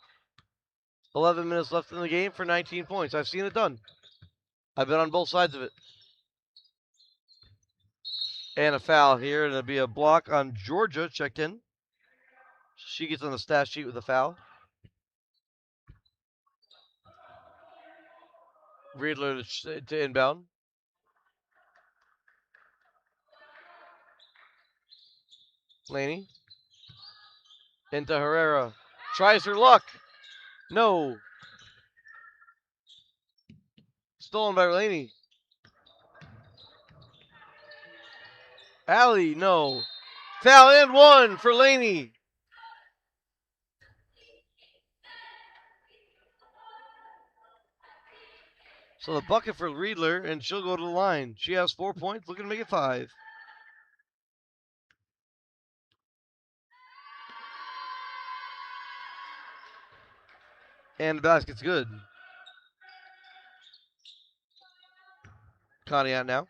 11 minutes left in the game for 19 points. I've seen it done. I've been on both sides of it. And a foul here. It'll be a block on Georgia. Checked in. She gets on the stat sheet with a foul. Riedler to inbound. Laney. Into Herrera. Tries her luck. No. Stolen by Laney. Allie, no. Foul and 1 for Laney. So the bucket for Riedler, and she'll go to the line. She has 4 points, looking to make it 5. And the basket's good. Conneaut now.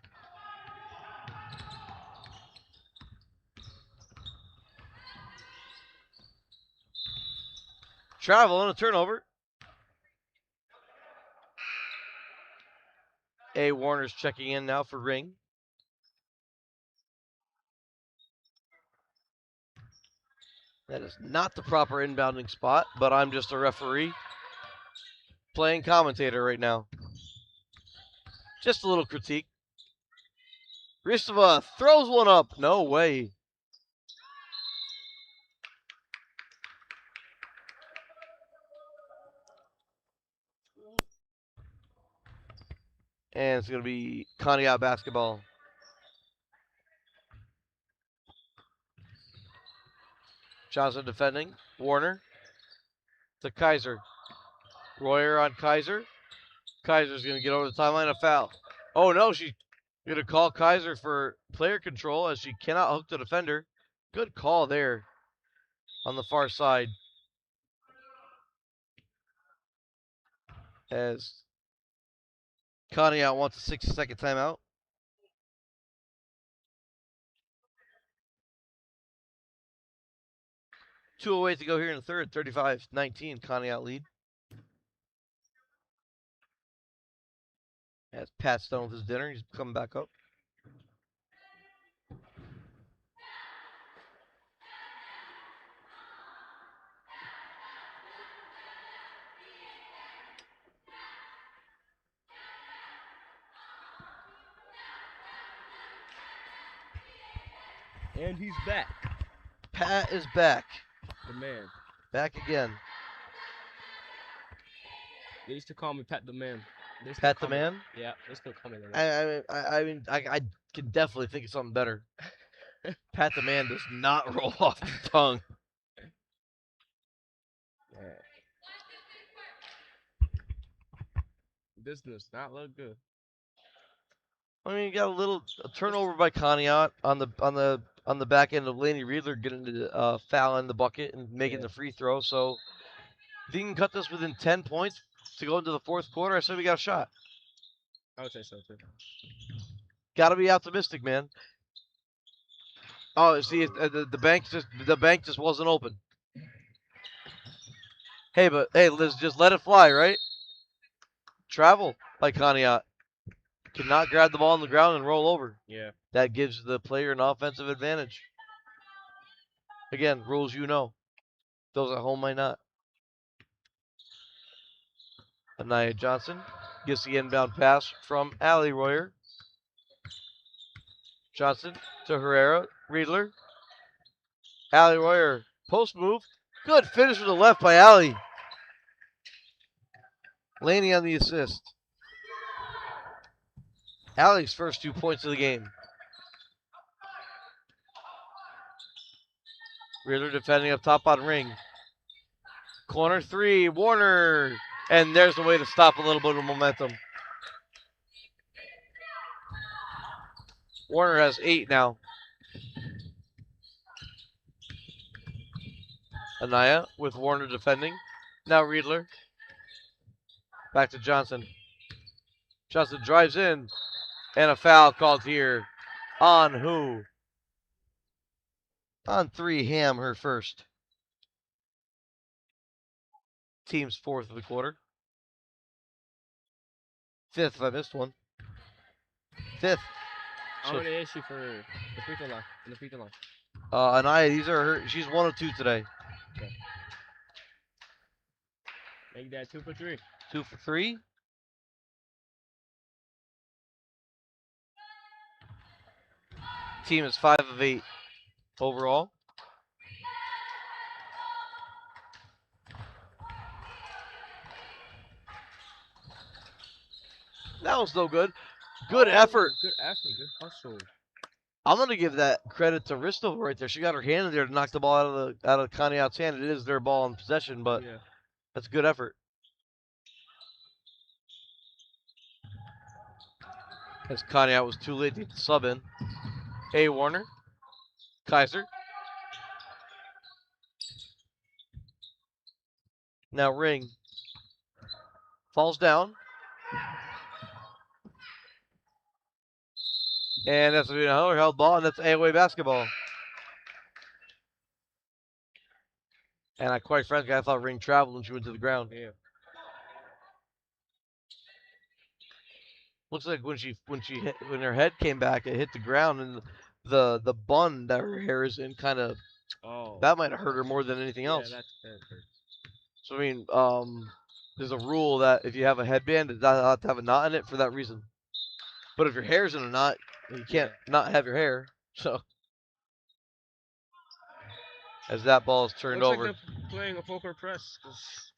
Travel and a turnover. A. Warner's checking in now for Ring. That is not the proper inbounding spot, but I'm just a referee playing commentator right now. Just a little critique. Ristova throws one up. No way. And it's going to be Conneaut basketball. Johnson defending. Warner to Kaiser. Royer on Kaiser. Kaiser's going to get over the timeline. A foul. Oh, no. She's going to call Kaiser for player control as she cannot hook the defender. Good call there on the far side. As Conneaut wants a 60-second timeout. .208 to go here in the third. 35-19. Conneaut lead. As Pat's done with his dinner, he's coming back up. And he's back. Pat is back. The man. Back again. They used to call me Pat the Man. Pat the Man? Yeah, they still call me that. I can definitely think of something better. Pat the Man does not roll off the tongue. Yeah. This does not look good. I mean, you got a turnover by Conneaut on the back end of Laney Riedler getting the foul in the bucket and making the free throw. So if you can cut this within 10 points to go into the fourth quarter, I say we got a shot. I would say so too. Got to be optimistic, man. Oh, see, the bank just wasn't open. Hey, Liz, just let it fly, right? Travel by Conneaut. Cannot grab the ball on the ground and roll over. Yeah. That gives the player an offensive advantage. Again, rules you know. Those at home might not. Anaya Johnson gets the inbound pass from Allie Royer. Johnson to Herrera. Riedler. Allie Royer. Post move. Good finish with the left by Allie. Laney on the assist. Allie's first 2 points of the game. Riedler defending up top on Ring. Corner three. Warner. And there's a way to stop a little bit of momentum. Warner has 8 now. Anaya with Warner defending. Now Riedler. Back to Johnson. Johnson drives in. And a foul called here. On who? On 3, Ham, her first. Team's fourth of the quarter. Fifth if I missed one. Fifth. I'm going to issue for the free throw line. In the free throw line. Anaya, these are her. She's 1 of 2 today. Okay. Make that 2 for 3. 2 for 3. Team is 5 of 8 overall. That was no good. Good effort. Good effort. Good hustle. I'm gonna give that credit to Ristova right there. She got her hand in there to knock the ball out of Conneaut's hand. It is their ball in possession, but that's good effort. As Conneaut was too late to get the sub in. A. Warner. Kaiser. Now Ring. Falls down. And that's another held ball, and that's AOA basketball. And I quite frankly, I thought Ring traveled when she went to the ground. Yeah. Looks like when her head came back, it hit the ground, and the bun that her hair is in kind of that might have hurt her more than anything else. Yeah, that hurt. So I mean, there's a rule that if you have a headband, it doesn't have to have a knot in it for that reason. But if your hair's in a knot, you can't not have your hair. So as that ball is turned Looks over, like they're playing a poker press.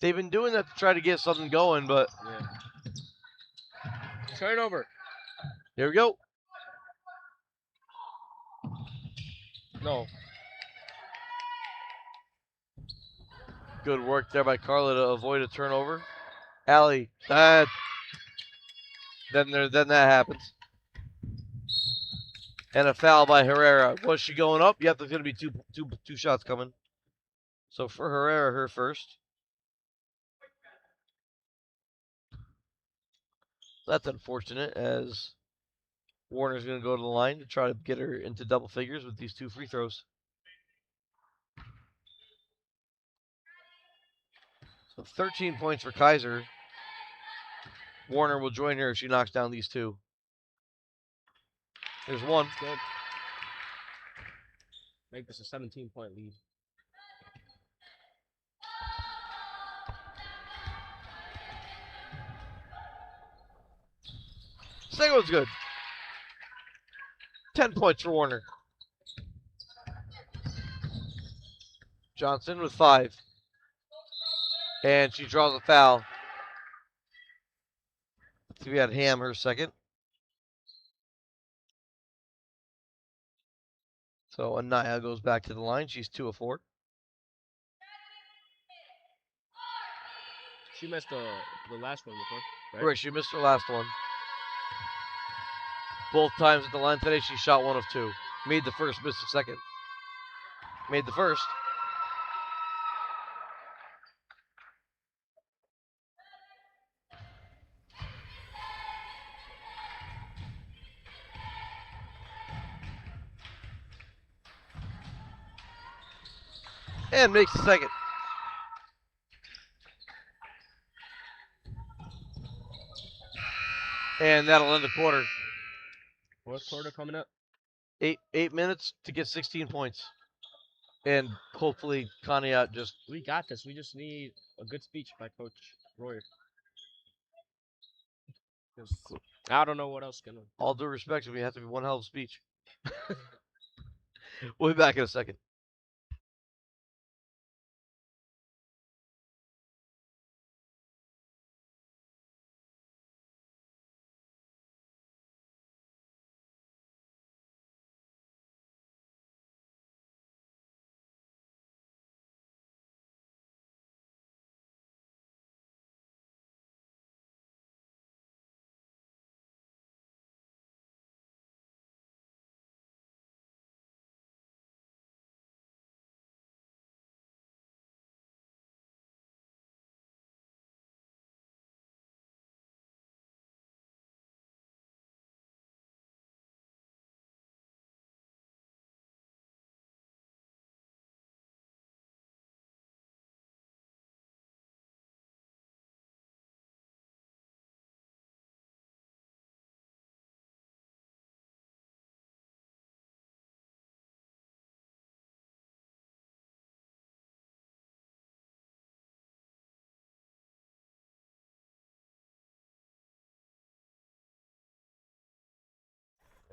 They've been doing that to try to get something going, but yeah. Turnover. Here we go. No. Good work there by Carla to avoid a turnover. Allie, then that happens. And a foul by Herrera. Was she going up? Yep, there's going to be two shots coming. So for Herrera, her first. That's unfortunate, as Warner's going to go to the line to try to get her into double figures with these 2 free throws. So 13 points for Kaiser. Warner will join her if she knocks down these 2. There's one. Good. Make this a 17-point lead. Second one's good. 10 points for Warner. Johnson with 5. And she draws a foul. So we had Ham her second. So Anaya goes back to the line. She's 2 of 4. She missed the last one before, right? Right, she missed her last one. Both times at the line today, she shot 1 of 2. Made the first, missed the second. Made the first. And makes the second. And that'll end the quarter. Fourth quarter coming up. 8 minutes to get 16 points. And hopefully Conneaut just... We got this. We just need a good speech by Coach Royer. I don't know what else can. All due respect, we have to be one hell of a speech. We'll be back in a second.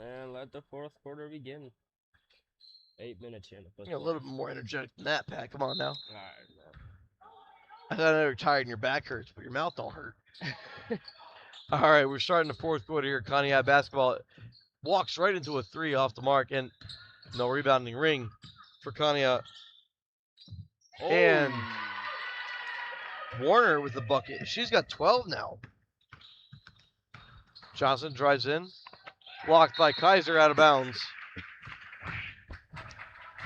And let the fourth quarter begin. 8 minutes here in the first. You're a little bit more energetic than that, Pat. Come on now. All right, man. I know you're tired and your back hurts, but your mouth don't hurt. All right, we're starting the fourth quarter here. Conneaut basketball walks right into a 3 off the mark, and no rebounding ring for Conneaut. Oh. And Warner with the bucket. She's got 12 now. Johnson drives in. Blocked by Kaiser, out of bounds.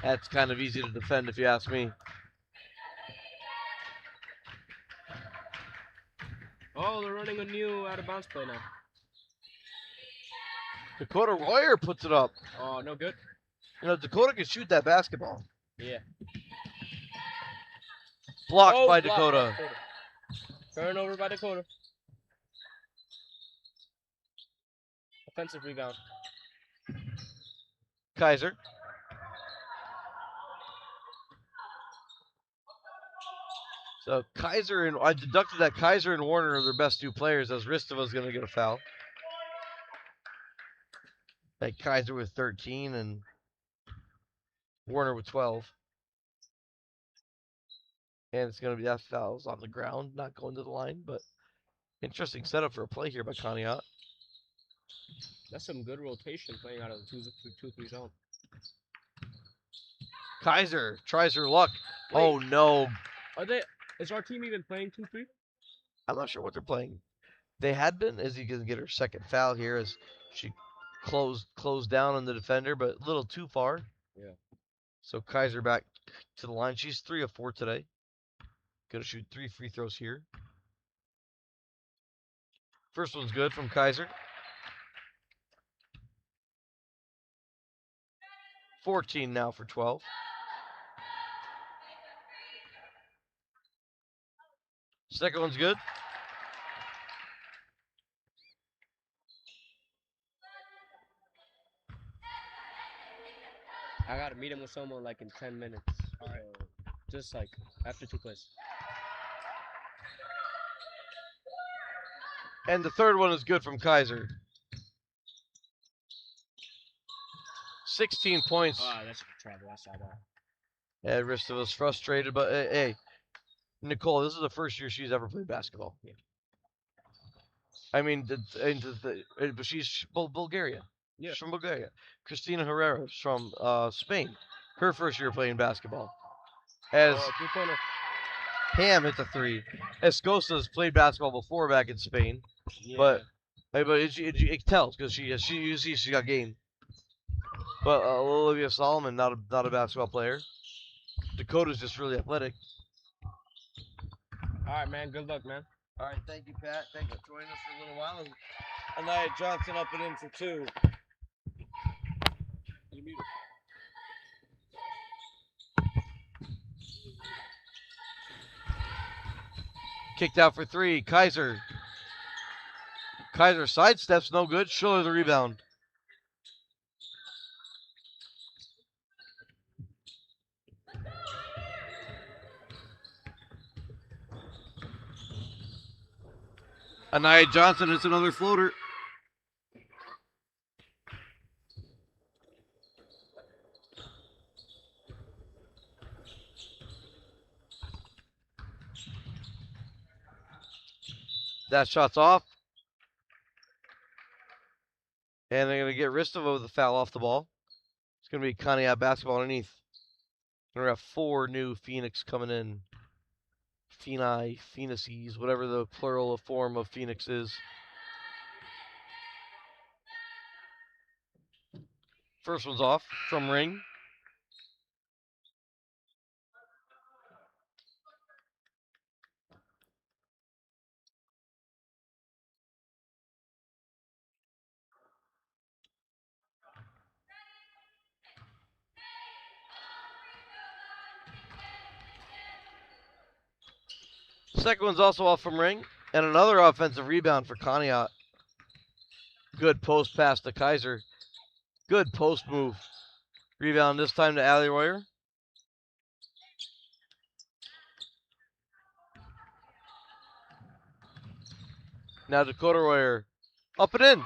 That's kind of easy to defend if you ask me. Oh, they're running a new out of bounds play now. Dakota Royer puts it up. Oh, no good. You know, Dakota can shoot that basketball. Yeah. Blocked by Dakota. Turnover by Dakota. Offensive rebound. Kaiser. So Kaiser and I deducted that Kaiser and Warner are their best two players, as Ristova's going to get a foul. Like Kaiser with 13 and Warner with 12. And it's going to be that foul's on the ground, not going to the line, but interesting setup for a play here by Conneaut. That's some good rotation playing out of the 2-3 zone. Kaiser tries her luck. Wait, oh no. Is our team even playing 2-3? I'm not sure what they're playing. They had been. Izzy going to get her second foul here as she closed down on the defender, but a little too far. Yeah. So Kaiser back to the line. She's 3 of 4 today. Going to shoot 3 free throws here. First one's good from Kaiser. 14 now for 12. Second one's good. I got to meet him with someone like in 10 minutes. All right. Just like after 2 plays. And the third one is good from Kaiser. 16 points. Oh, that's trouble. I saw that. Yeah, Rista was frustrated, but hey, Nicole, this is the first year she's ever played basketball. Yeah. I mean, but she's Bulgaria. Yeah. She's from Bulgaria. Cristina Herrera is from Spain. Her first year playing basketball. As Pam hit the 3. Escosa's played basketball before back in Spain. Yeah. But it tells because she got game. But Olivia Solomon, not a basketball player. Dakota's just really athletic. All right, man. Good luck, man. All right, thank you, Pat. Thanks for joining us for a little while. And Anaya Johnson up and in for 2. You're muted. Kicked out for 3. Kaiser. Kaiser sidesteps, no good. Schiller the rebound. Anaya Johnson hits another floater. That shot's off. And they're going to get Ristova with the foul off the ball. It's going to be Conneaut basketball underneath. We're going to have 4 new Phoenix coming in. Phoenices, whatever the plural form of Phoenix is. First one's off from Ring. Second one's also off from Ring. And another offensive rebound for Conneaut. Good post pass to Kaiser. Good post move. Rebound this time to Allie Royer. Now Dakota Royer. Up and in.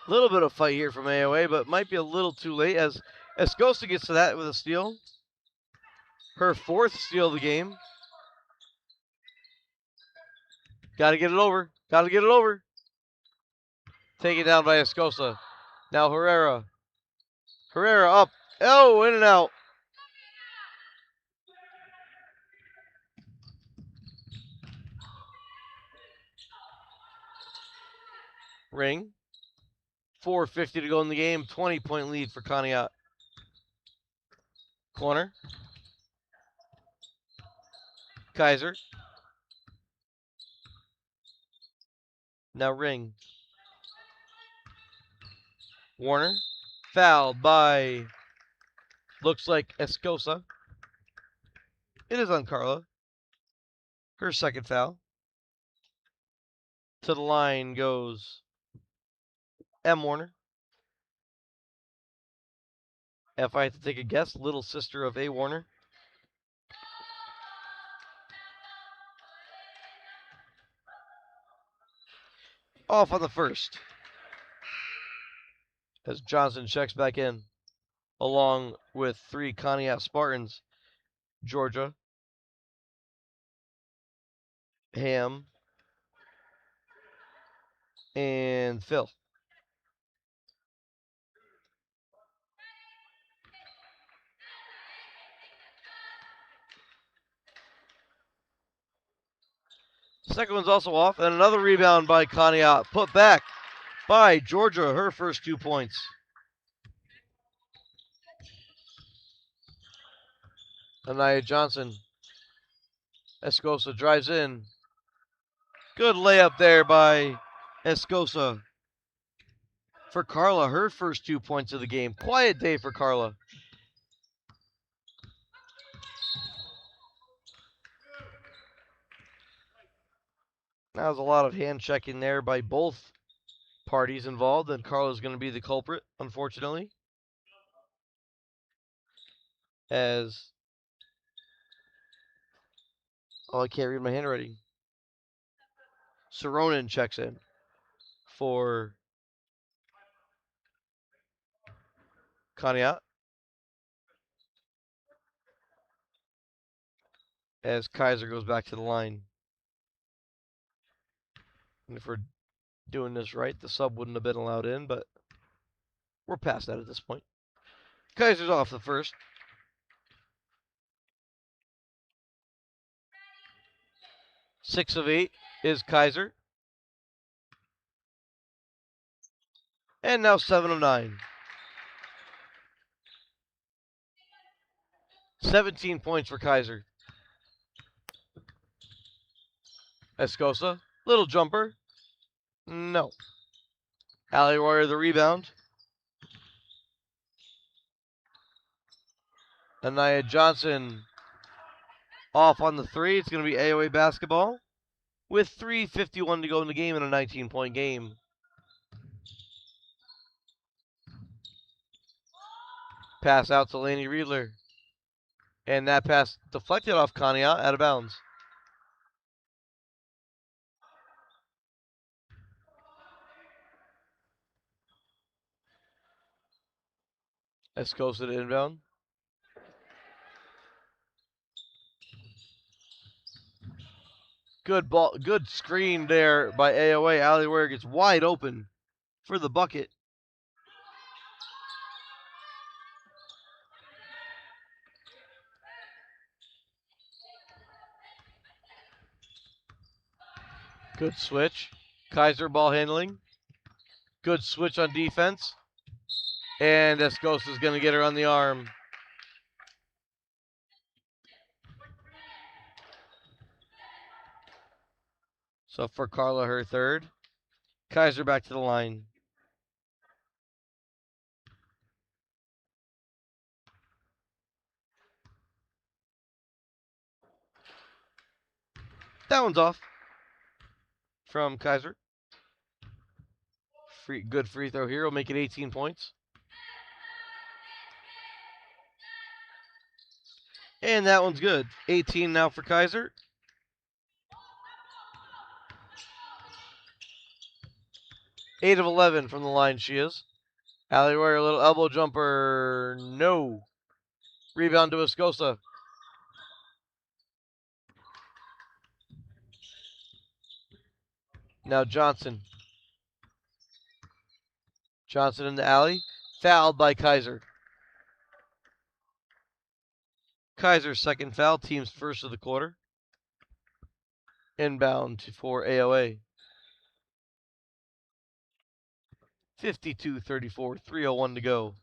A little bit of fight here from AOA, but might be a little too late as Escosa gets to that with a steal. Her 4th steal of the game. Got to get it over. Got to get it over. Taken down by Escosa. Now Herrera. Herrera up. Oh, in and out. Ring. 4:50 to go in the game. 20-point lead for Conneaut. Corner. Kaiser. Now ring. Warner. Fouled by, looks like Escosa. It is on Carla. Her second foul. To the line goes M. Warner. If I had to take a guess, little sister of A. Warner. Off on the first. As Johnson checks back in, along with 3 Conneaut Spartans, Georgia, Ham, and Phil. Second one's also off, and another rebound by Conneaut. Put back by Georgia, her first 2 points. Anaya Johnson. Escosa drives in. Good layup there by Escosa. For Carla, her first 2 points of the game. Quiet day for Carla. Now there's a lot of hand checking there by both parties involved, and Carla's going to be the culprit, unfortunately. As, oh, I can't read my handwriting. Soronin checks in for Conneaut. As Kaiser goes back to the line. And if we're doing this right, the sub wouldn't have been allowed in, but we're past that at this point. Kaiser's off the first. Six of 8 is Kaiser. And now 7 of 9. 17 points for Kaiser. Escosa, little jumper. No. Allie Warrior the rebound. Anaya Johnson off on the 3. It's going to be AOA basketball with 3:51 to go in the game in a 19-point game. Pass out to Laney Riedler. And that pass deflected off Conneaut, out of bounds. Escosa to inbound. Good ball, good screen there by AOA. Allie Warrior gets wide open for the bucket. Good switch. Kaiser ball handling. Good switch on defense. And Escosa is going to get her on the arm. So for Carla, her third. Kaiser back to the line. That one's off from Kaiser. Good free throw here. Will make it 18 points. And that one's good. 18 now for Kaiser. Eight of 11 from the line she is. Allie Warrior, a little elbow jumper. No. Rebound to Escosa. Now Johnson. Johnson in the alley. Fouled by Kaiser. Kaiser's second foul. Team's first of the quarter. Inbound for AOA. 52-34. 3:01 to go.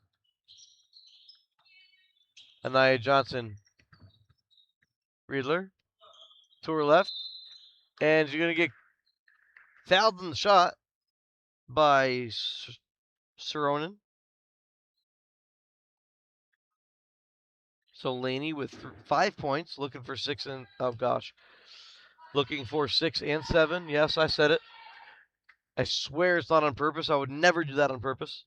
Anaya Johnson. Riedler. To her left. And she's going to get Fouled in the shot by Saronin. So Laney with 5 points, looking for 6 and looking for 6 and 7. Yes, I said it. I swear it's not on purpose. I would never do that on purpose.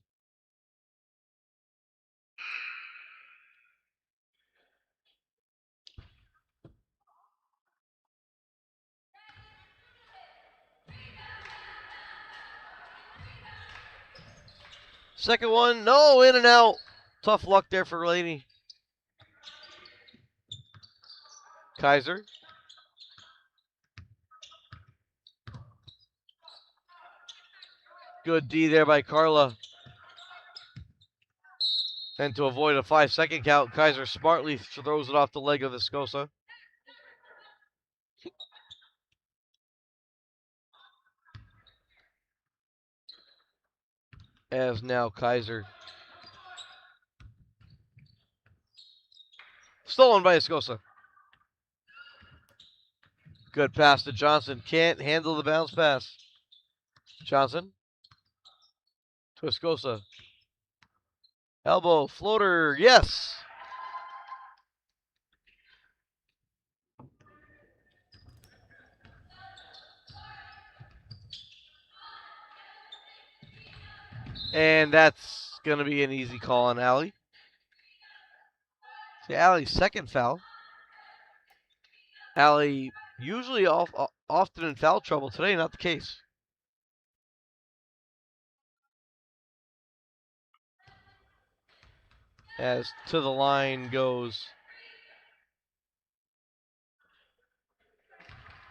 Second one, no, in and out. Tough luck there for Laney. Kaiser. Good D there by Carla. And to avoid a 5-second count, Kaiser smartly throws it off the leg of Viscosa. As now Kaiser. Stolen by Viscosa. Good pass to Johnson. Can't handle the bounce pass. Johnson. To Viscosa. Elbow, floater, yes! And that's going to be an easy call on Allie. See, Allie's second foul. Allie usually often in foul trouble. Today, not the case. As to the line goes,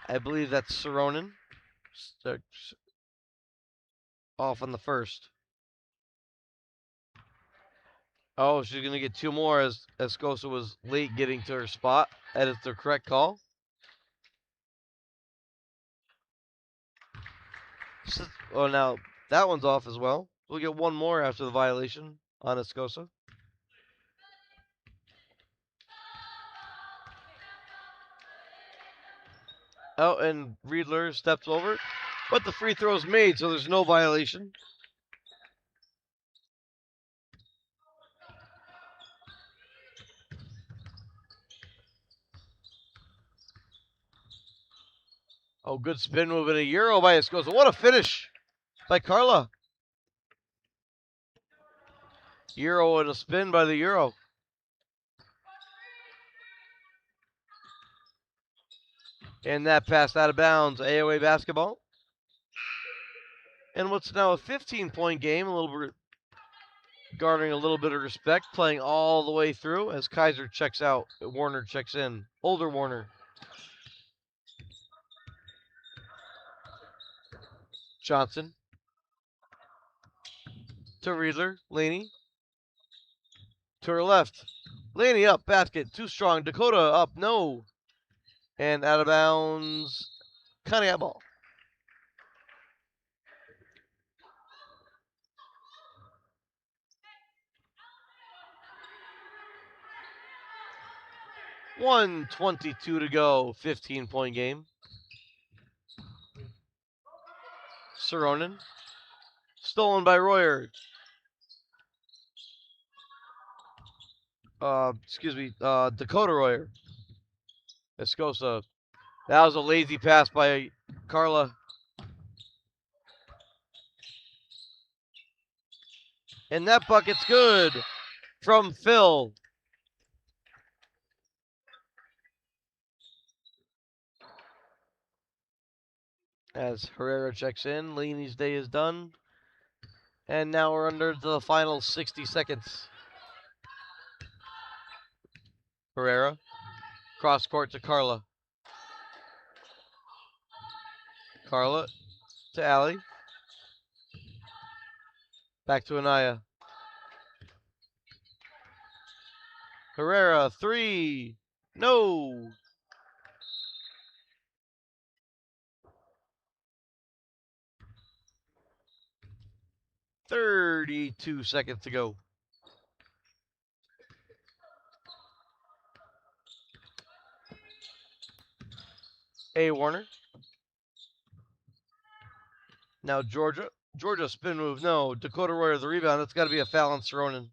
I believe that's Saronin. Off on the first. Oh, she's going to get 2 more as Viscosa was late getting to her spot. That is the correct call. Oh, now that one's off as well. We'll get 1 more after the violation on Viscosa. Oh, and Riedler steps over, but the free throw's made, so there's no violation. Oh, good spin move and a Euro by Viscosa. What a finish by Carla. Euro and a spin by the Euro. And that passed out of bounds. AOA basketball. And what's now a 15-point game, a little bit garnering a little bit of respect, playing all the way through as Kaiser checks out. Warner checks in. Older Warner. Johnson. To Riedler. Laney. To her left. Laney up. Basket. Too strong. Dakota up. No. And out of bounds. Conneaut ball. .122 to go. 15-point game. Saronin. Stolen by Royer. Dakota Royer. Viscosa. That was a lazy pass by Carla. And that bucket's good from Phil. As Herrera checks in, Laney's day is done. And now we're under to the final 60 seconds. Herrera. Cross court to Carla. Carla to Allie. Back to Anaya. Herrera, 3. No. .32 seconds to go. A. Warner. Now Georgia spin move. No, Dakota Royer the rebound. That's got to be a foul on Saronin.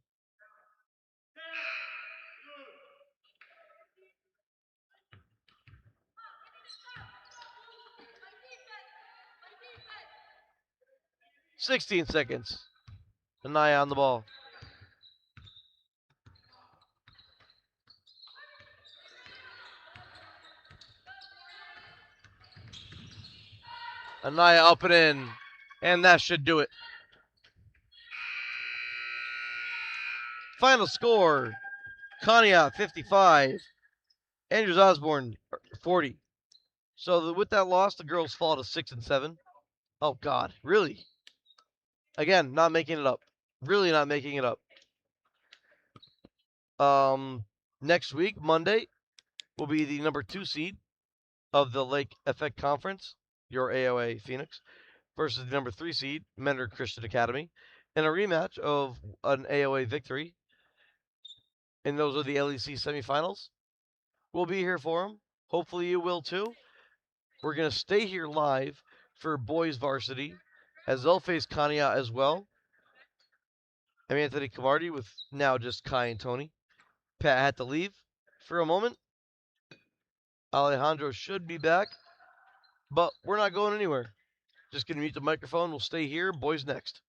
"16 seconds. Anaya on the ball. Anaya up and in. And that should do it. Final score, Conneaut 55, Andrews Osborne 40. So with that loss, the girls fall to 6 and 7. Oh God, really? Again, not making it up. Really not making it up. Next week, Monday, will be the number 2 seed of the Lake Effect Conference, your AOA Phoenix, versus the number 3 seed, Mentor Christian Academy, in a rematch of an AOA victory. And those are the LEC semifinals. We'll be here for them. Hopefully you will too. We're going to stay here live for boys varsity, as they'll face Conneaut as well. I'm Anthony Camardi with now just Kai and Tony. Pat had to leave for a moment. Alejandro should be back, but we're not going anywhere. Just going to mute the microphone. We'll stay here. Boys next.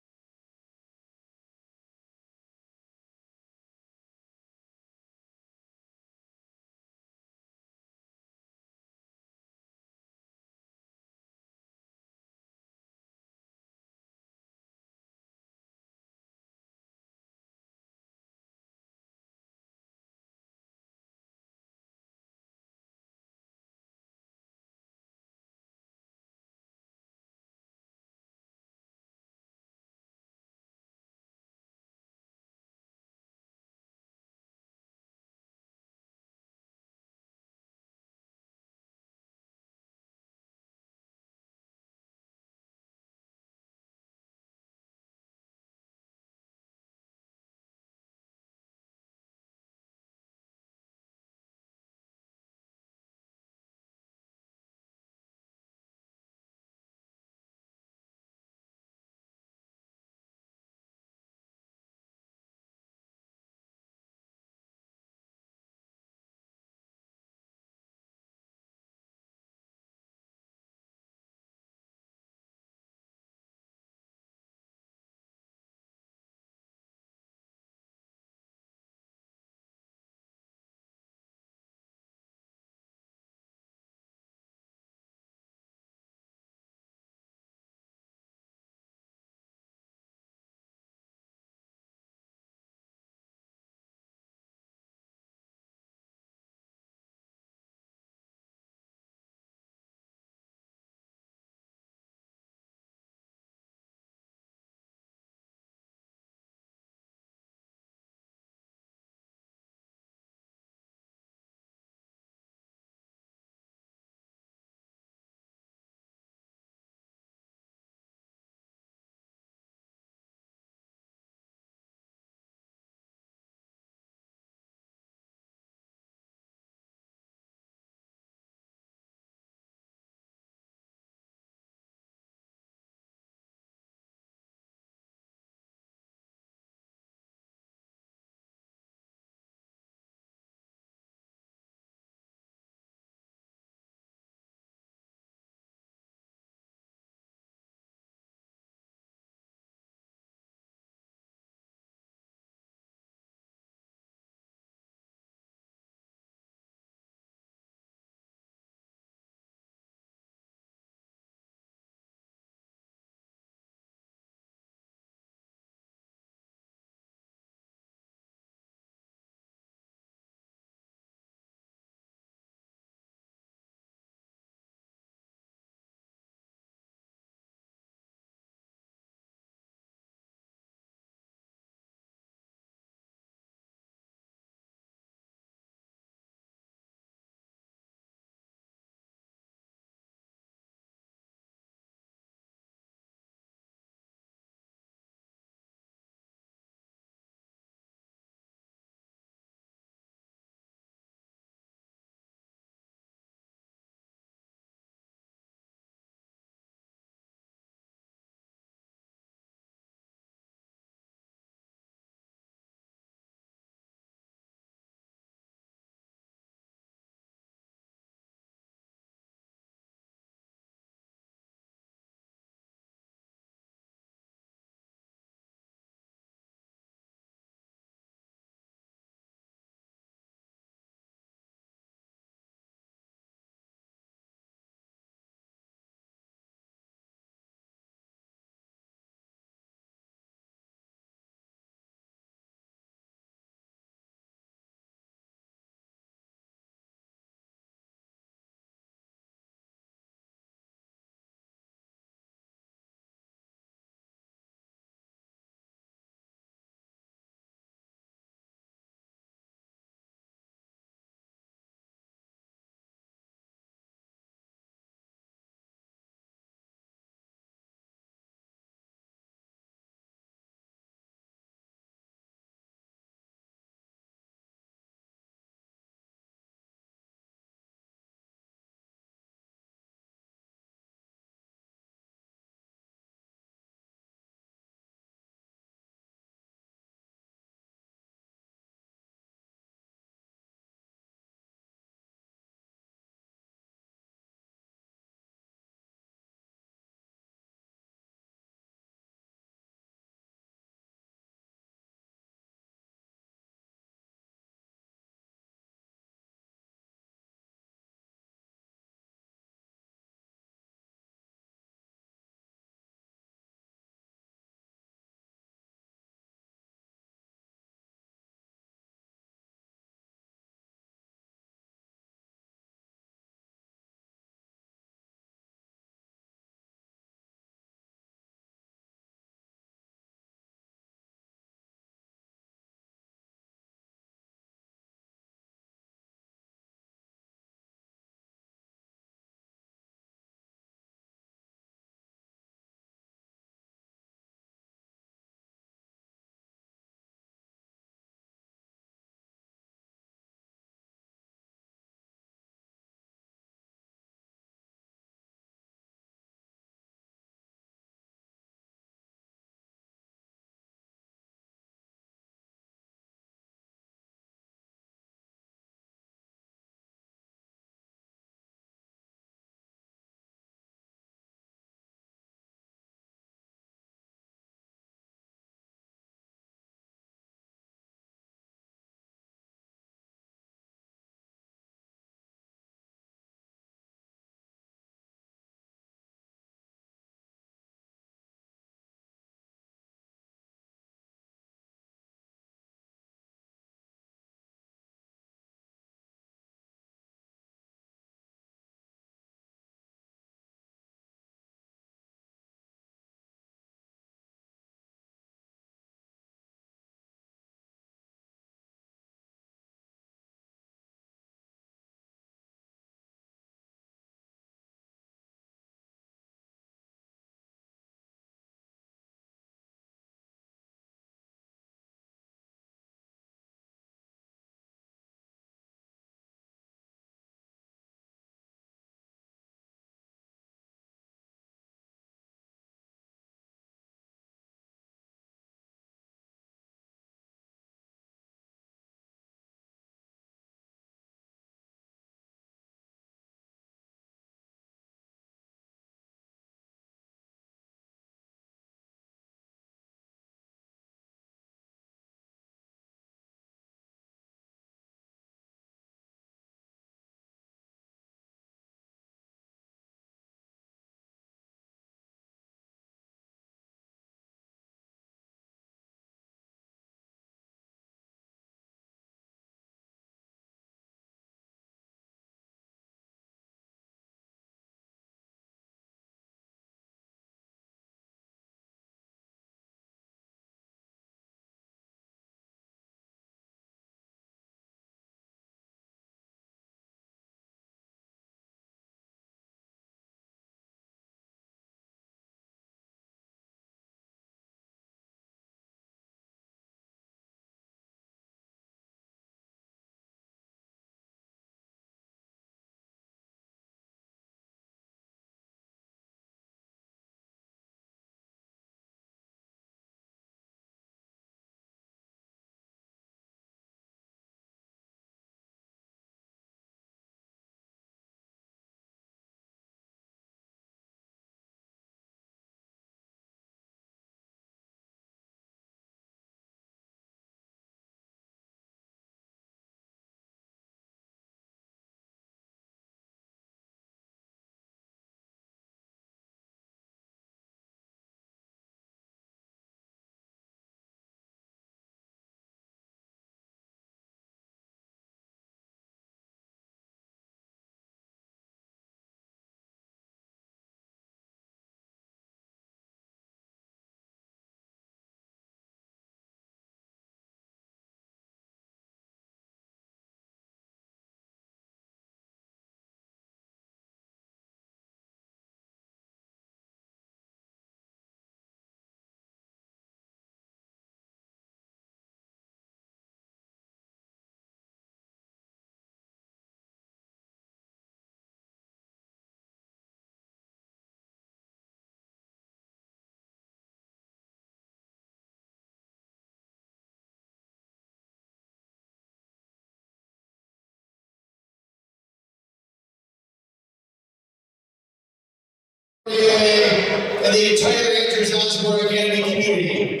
and the entire Andrews Osborne Academy community.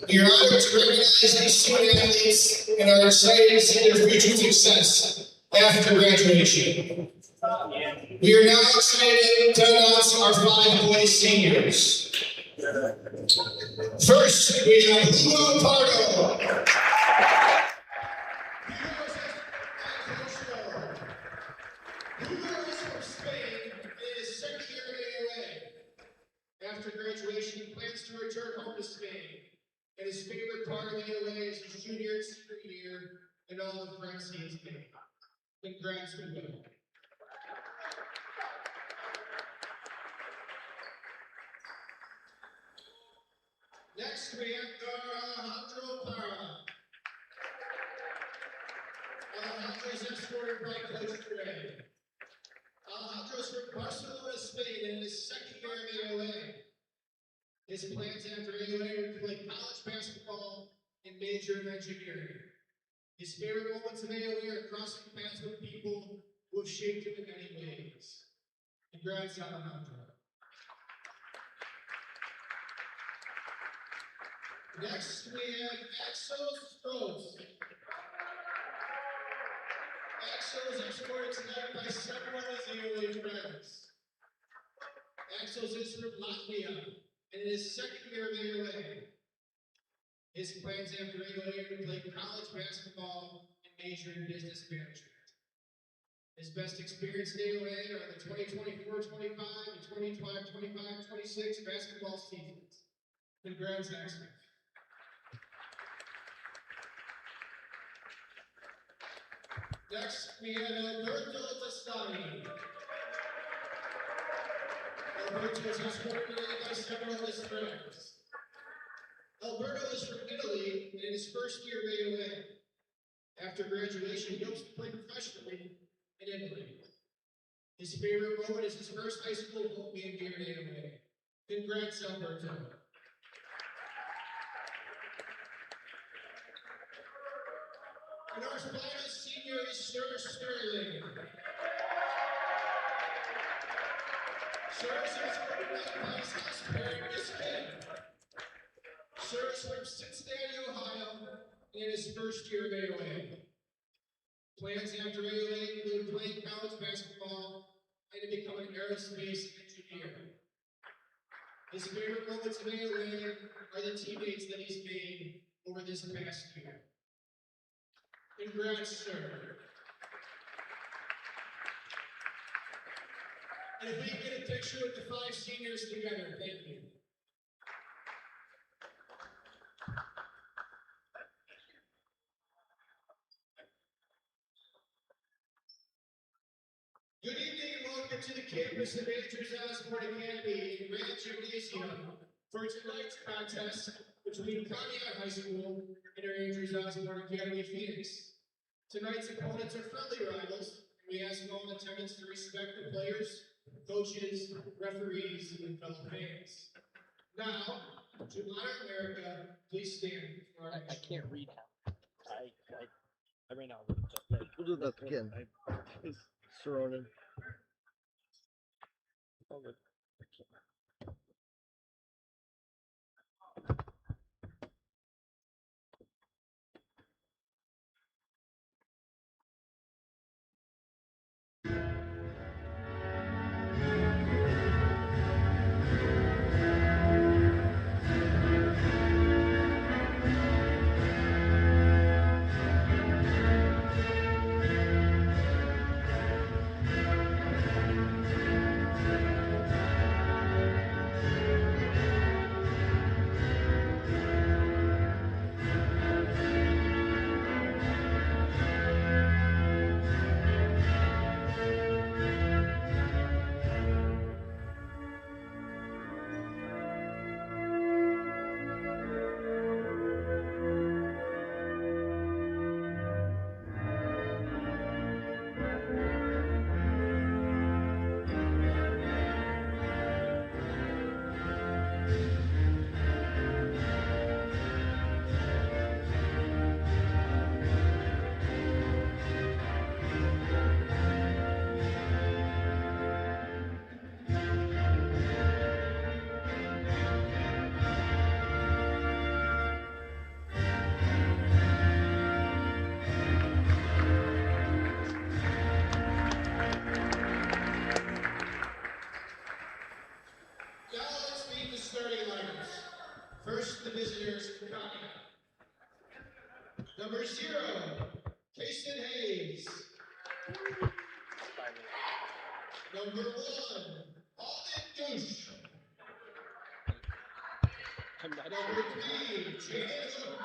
We are honored to recognize these student athletes and are excited to see their future success after graduation. We are now excited to announce our 5 boys seniors. First, we have Hugo Pardo. Hugo is from Spain and is second year at AOA. After graduation, he plans to return home to Spain. And his favorite part of AOA is his junior and senior year and all the friends he has made. Congrats, Hugo. Next, we have Alejandro Parra. Alejandro is escorted by Coach Gray. Alejandro is from Barcelona, Spain, and in his second year at AOA. His plans after AOA are to play college basketball and major in engineering. His favorite moments of AOA are crossing paths with people who have shaped him in many ways. Congrats, Alejandro. Next, we have Axel Strauss. Axel is escorted tonight by several of his AOA friends. Axel is from Latvia and in his second year of AOA. His plans after AOA are to play college basketball and major in business management. His best experience at AOA are the 2024-25 and 2025-26 basketball seasons. Congrats, Axel. Next, we have Alberto Tastani. Alberto is escorted today by several of his friends. Alberto is from Italy and in his first year of AOA. After graduation, he hopes to play professionally in Italy. His favorite moment is his first high school home game here at AOA. Congrats, Alberto. And our final senior is Sir Sterling. Sir is escorted by his house parent, Miss Kim. Sir is from Cincinnati, Ohio, and in his first year of AOA. Plans after AOA include playing college basketball and to become an aerospace engineer. His favorite moments of AOA are the teammates that he's made over this past year. Congrats, sir. And if we can get a picture with the 5 seniors together, thank you. Good evening and welcome to the campus of Andrews Osborne Academy in Grand Gymnasium for tonight's contest between Conneaut High School and our Andrews Osborne Academy Phoenix. Tonight's opponents are friendly rivals, and we ask all in attendance to respect the players, coaches, referees, and fellow fans. Now, to honor America, please stand for our I can't read now. I ran out of We'll do that again. Surrounded. for the visitors for Conneaut. Number 0, Jason Hayes. Number 1, Alden Douche. Number 3, James Hook.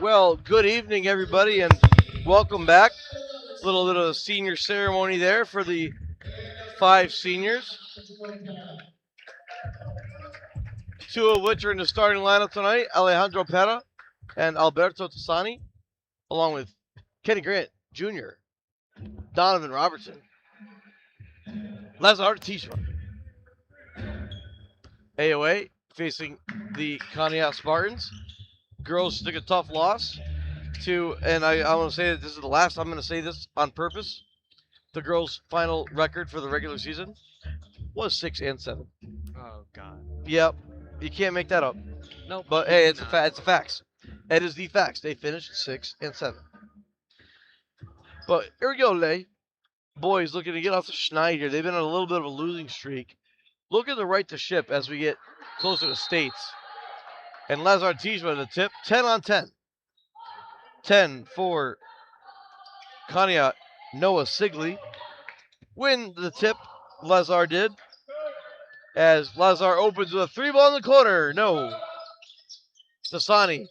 Well, good evening, everybody, and welcome back. A little bit of a senior ceremony there for the 5 seniors. 2 of which are in the starting lineup tonight, Alejandro Pera and Alberto Tassani, along with Kenny Grant Jr., Donovan Robertson, Lazar Tishma. AOA facing the Conneaut Spartans. Girls took a tough loss to, and I want to say that this is the last, I'm going to say this on purpose. The girls' final record for the regular season was 6-7. Oh God. Yep, you can't make that up. Nope. But hey, it's a facts. It is the facts. They finished 6-7. But here we go, Lay. Boys looking to get off the schneid here. They've been on a little bit of a losing streak. Looking to right the ship as we get closer to states. And Lazar Tijma the tip, 10 on 10. 10 for Conneaut. Noah Sigley win the tip. Lazar did. As Lazar opens with a 3-ball in the corner. No. Tassani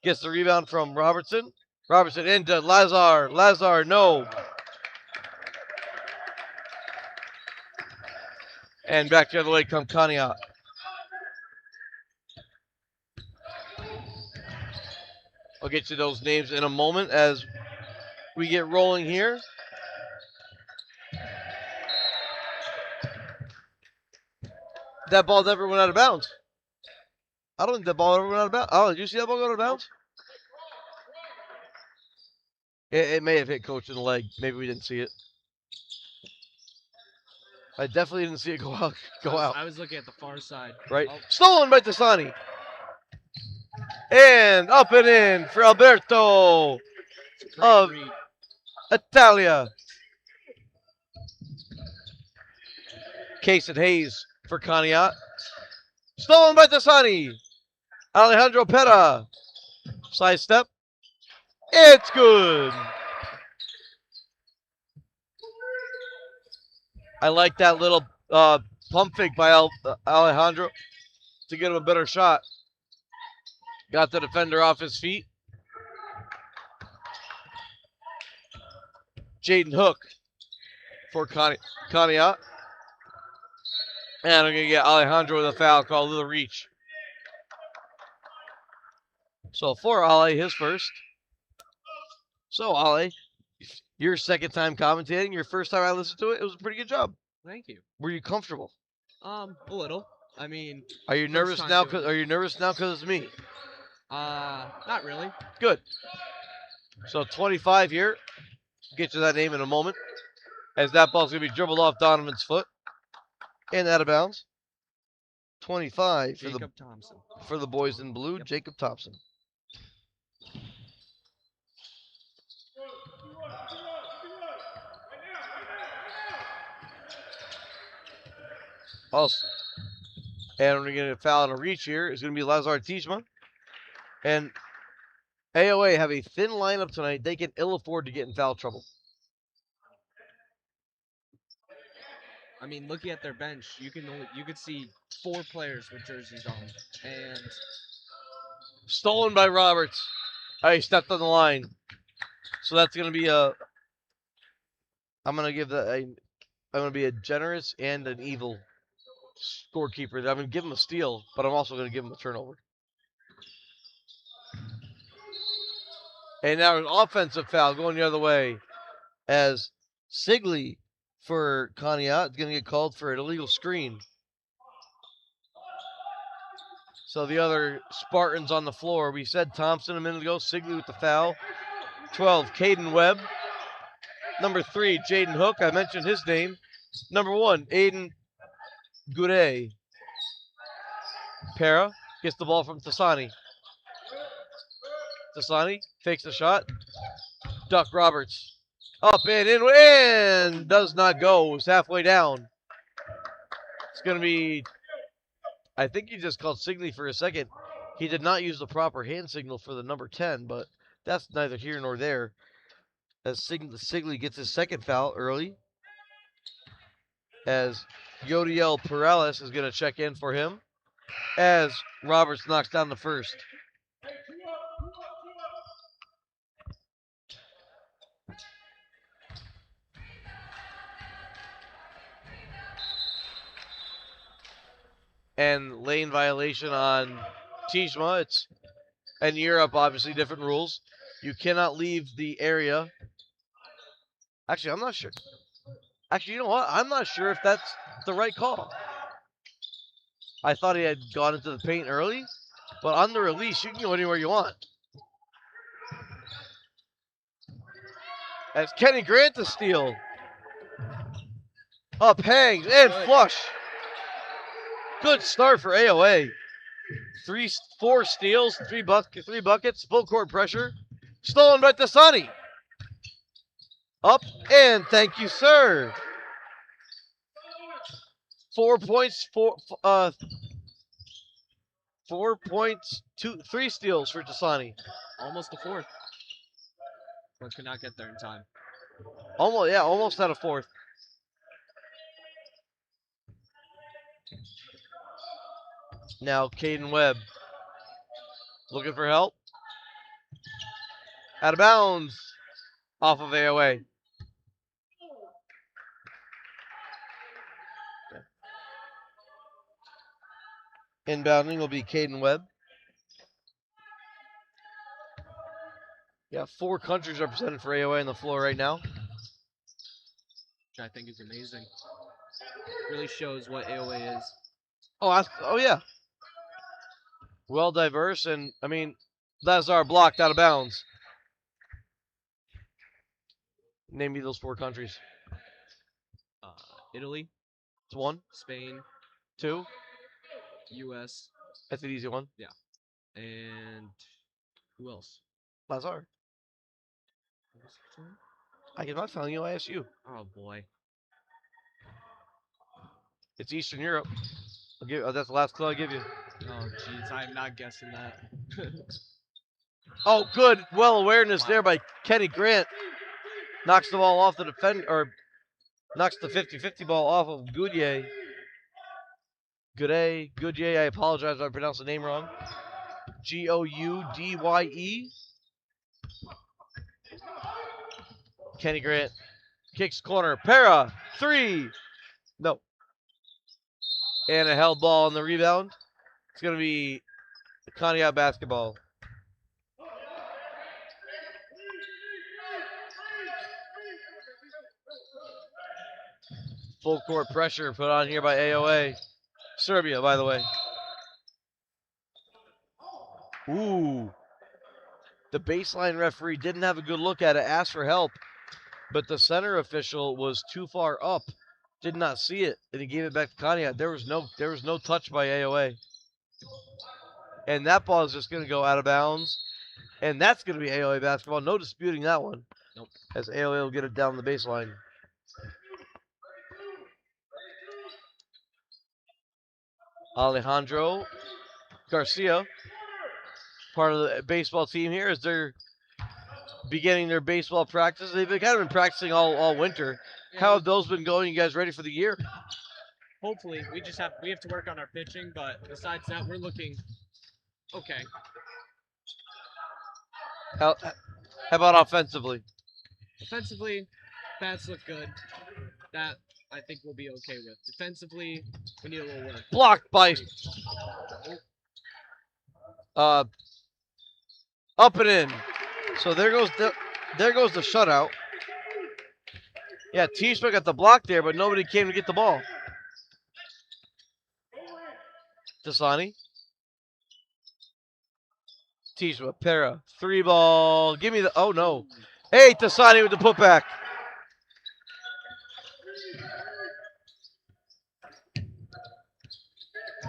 gets the rebound from Robertson. Robertson into Lazar. Lazar, no. And back the other way come Conneaut. I'll get you those names in a moment as we get rolling here. That ball never went out of bounds. I don't think that ball ever went out of bounds. Oh, did you see that ball go out of bounds? It may have hit Coach in the leg. Maybe we didn't see it. I definitely didn't see it go out. I was looking at the far side. Right. Oh. Stolen by Tassani. And up and in for Alberto of Italia. Jason Hayes for Conneaut. Stolen by Tassani. Alejandro Pera. Side step. It's good. I like that little pump fake by Alejandro to get him a better shot. Got the defender off his feet. Jaden Hook for Conneaut. And I'm going to get Alejandro with a foul called to the reach. So for Ale, his first. So Ale, your second time commentating, your first time I listened to it, it was a pretty good job. Thank you. Were you comfortable? A little. I mean, are you nervous now? Are you nervous now because it's me? Not really. Good. So 25 here. Get you that name in a moment. As that ball's going to be dribbled off Donovan's foot. And out of bounds. 25 for the boys in blue, yep. Jacob Thompson. Also, and we're going to foul on a reach here. It's going to be Lazar Tijma. And AOA have a thin lineup tonight. They can ill afford to get in foul trouble. I mean, looking at their bench, you could see 4 players with jerseys on, and stolen by Roberts. He stepped on the line, so that's going to be a. I'm going to give that. I'm going to be a generous and an evil scorekeeper. I'm going to give him a steal, but I'm also going to give him a turnover. And now an offensive foul going the other way, as Sigley for Conneaut is going to get called for an illegal screen. So the other Spartans on the floor. We said Thompson a minute ago. Sigley with the foul. 12, Caden Webb. Number 3, Jaden Hook. I mentioned his name. Number 1, Aiden Goudet. Para gets the ball from Tasani. Tasani fakes the shot. Duck Roberts. Up and in. Does not go. It's halfway down. It's going to be, I think he just called Sigley for a second. He did not use the proper hand signal for the number 10, but that's neither here nor there. As Sigley gets his second foul early. As Yodiel Perales is going to check in for him. As Roberts knocks down the first. And lane violation on Tijma. It's in Europe, obviously different rules. You cannot leave the area. Actually, I'm not sure. Actually, you know what? I'm not sure if that's the right call. I thought he had gone into the paint early, but on the release, you can go anywhere you want. As Kenny Grant to steal. Up hangs and flush. Good start for AOA. 4 steals, 3 buckets, full court pressure. Stolen by Tasani. Up and thank you, sir. 4 points, 4 points, 3 steals for Tasani. Almost a fourth, but could not get there in time. Almost at a fourth. Now Caden Webb looking for help. Out of bounds off of AOA. Inbounding will be Caden Webb. Yeah, 4 countries represented for AOA on the floor right now. Which I think is amazing. Really shows what AOA is. Oh yeah. Well diverse, and I mean, Lazar blocked out of bounds. Name me those 4 countries. Italy. It's 1. Spain. 2. U.S. That's an easy one. Yeah. And who else? Lazar. I'm not telling you, I asked you. Oh, boy. It's Eastern Europe. That's the last clue I give you. Oh, jeez, I'm not guessing that. Oh, good. Well awareness there by Kenny Grant. Knocks the ball off the defender, or knocks the 50-50 ball off of Goudye. Goudye, I apologize if I pronounced the name wrong. Goudye. Kenny Grant kicks corner. Para, 3. No. And a held ball on the rebound. It's going to be Conneaut basketball. Full court pressure put on here by AOA. Serbia, by the way. Ooh. The baseline referee didn't have a good look at it, asked for help, but the center official was too far up, did not see it, and he gave it back to Conneaut. There was no touch by AOA. And that ball is just going to go out of bounds. And that's going to be AOA basketball. No disputing that one. Nope. As AOA will get it down the baseline. Alejandro Garcia, part of the baseball team here, as they're beginning their baseball practice. They've kind of been practicing all winter. Yeah. How have those been going? You guys ready for the year? Hopefully. We have to work on our pitching, but besides that, we're looking okay. How about offensively? Offensively, bats look good. That I think we'll be okay with. Defensively, we need a little work. Blocked by up and in. So there goes the shutout. Yeah, Tishma got the block there, but nobody came to get the ball. Dasani Tijma, Pera, 3-ball. Give me the. Oh, no. Hey, Tasani with the putback.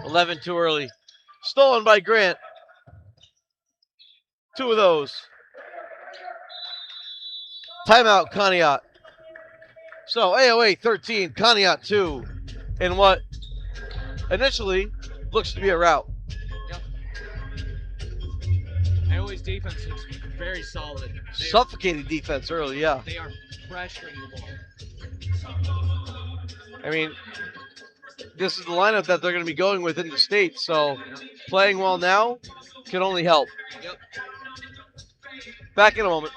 $11 too early. Stolen by Grant. 2 of those. Timeout, Conneaut. So AOA 13, Conneaut 2. In what initially looks to be a rout. Yep. AOA's defense is very solid. Suffocating defense early, yeah. They are pressuring the ball. I mean, this is the lineup that they're going to be going with in the state, so playing well now can only help. Yep. Back in a moment.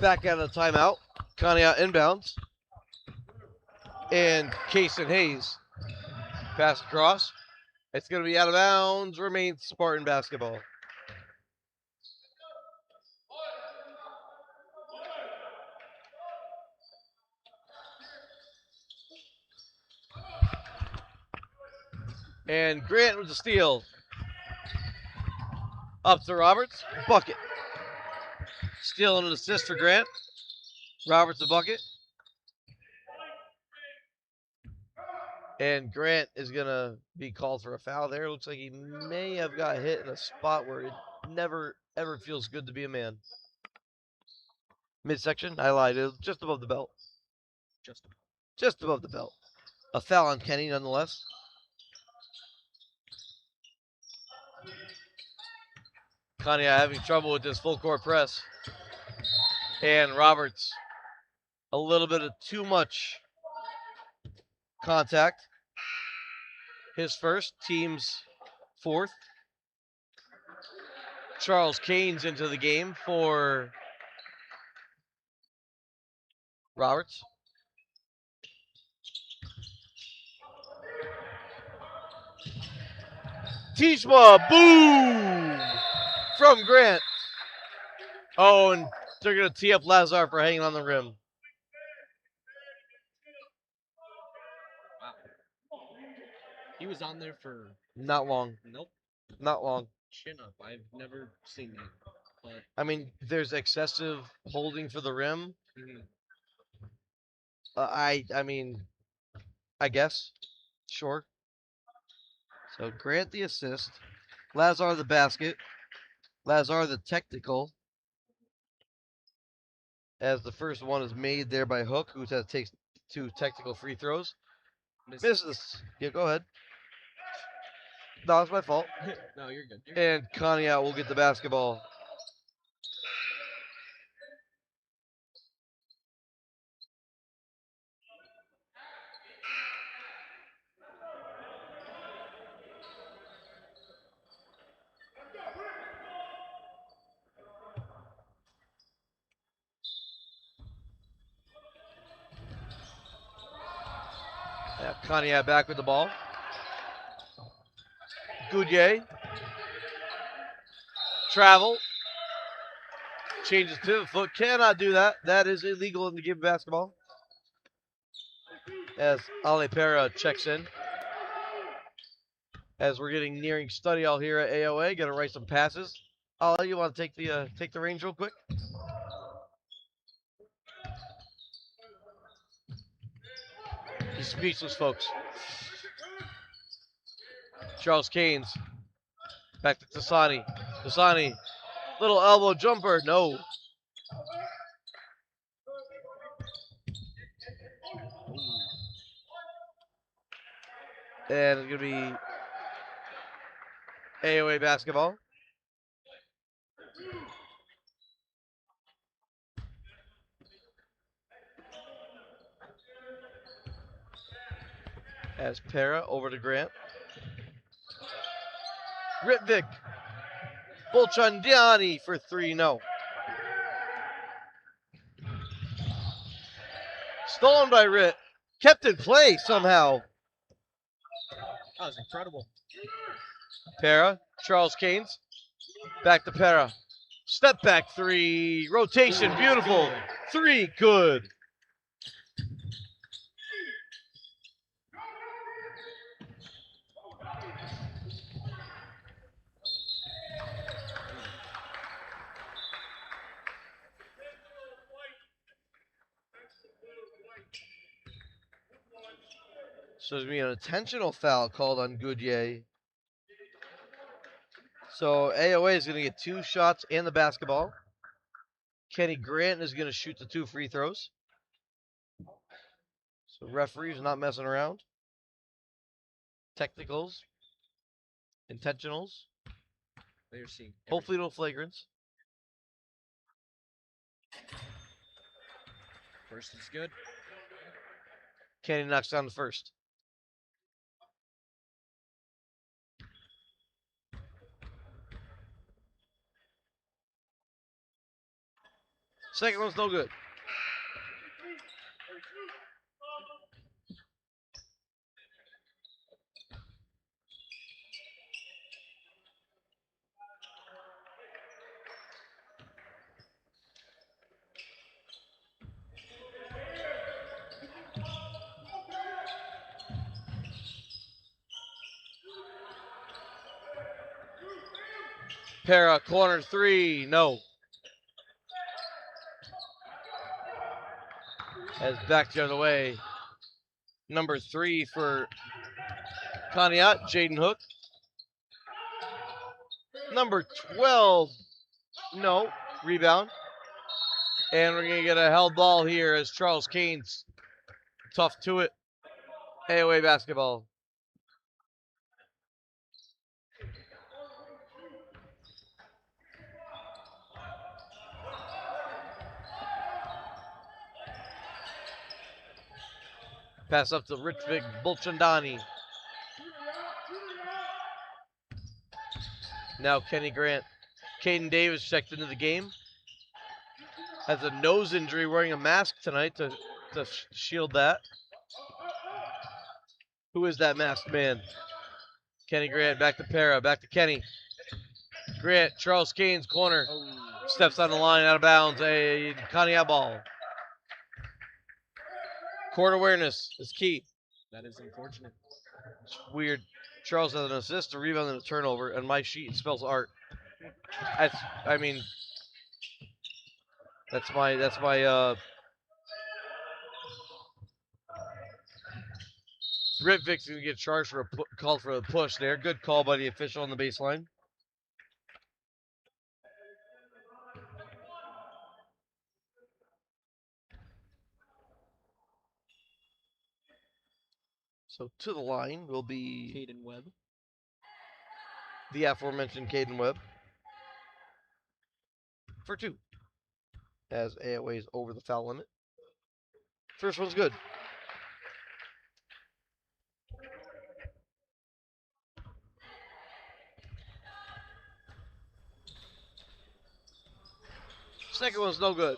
Back out of the timeout. Conneaut inbounds. And Kason Hayes pass across. It's going to be out of bounds. Remains Spartan basketball. And Grant with the steal. Up to Roberts. Bucket. Steal and an assist for Grant. Roberts a bucket. And Grant is going to be called for a foul there. Looks like he may have got hit in a spot where it never, ever feels good to be a man. Midsection? I lied. It was just above the belt. Just above the belt. A foul on Kenny, nonetheless. Conneaut having trouble with this full court press. And Roberts, a little bit of too much contact. His first, team's fourth. Charles Kane's into the game for Roberts. Tijma, boom! From Grant. Oh, and they're going to tee up Lazar for hanging on the rim. Wow. He was on there for... Not long. Nope. Not long. Chin up. I've never seen that. But... I mean, there's excessive holding for the rim. Mm-hmm. I mean, I guess. Sure. So Grant the assist. Lazar the basket. Lazar the technical. As the first one is made there by Hook, who takes 2 technical free throws. Misses. Yeah, go ahead. No, it's my fault. No, you're good. And Conneaut will get the basketball. Yeah, Conneaut back with the ball. Goodye. Travel. Changes pivot foot. Cannot do that. That is illegal in the game of basketball. As Ale Pera checks in. As we're getting nearing study all here at AOA. Gonna write some passes. Ale, you want to take the range real quick? He's speechless, folks. Charles Keynes. Back to Tasani. Tasani. Little elbow jumper. No. And it's going to be AOA basketball. As Pera over to Grant. Ritvik. Bolchandiani for 3, no. Stolen by Rit. Kept in play somehow. That was incredible. Para. Charles Keynes. Back to Para. Step back 3. Rotation. Ooh, beautiful. good. 3. Good. So there's going to be an intentional foul called on Goodyear. So AOA is going to get 2 shots and the basketball. Kenny Grant is going to shoot the 2 free throws. So referees not messing around. Technicals. Intentionals. Hopefully no flagrants. First is good. Kenny knocks down the first. Second one's no good. Para, corner 3, no. As back the other way. Number 3 for Conneaut, Jaden Hook. Number 12, no, rebound. And we're going to get a held ball here as Charles Keynes tough to it. AOA basketball. Pass up to Ritvik Bolchandani. Now Kenny Grant. Caden Davis checked into the game. Has a nose injury, wearing a mask tonight to shield that. Who is that masked man? Kenny Grant, back to Para, back to Kenny. Grant, Charles Keynes, corner. Steps on the line, out of bounds. A Conneaut ball. Court awareness is key. That is unfortunate. It's weird. Charles has an assist, a rebound, and a turnover, and my sheet spells art. That's my Ritvik's gonna get charged for a call for a push there. Good call by the official on the baseline. So to the line will be Caden Webb. The aforementioned Caden Webb for 2. As AOA is over the foul limit. First one's good. Second one's no good.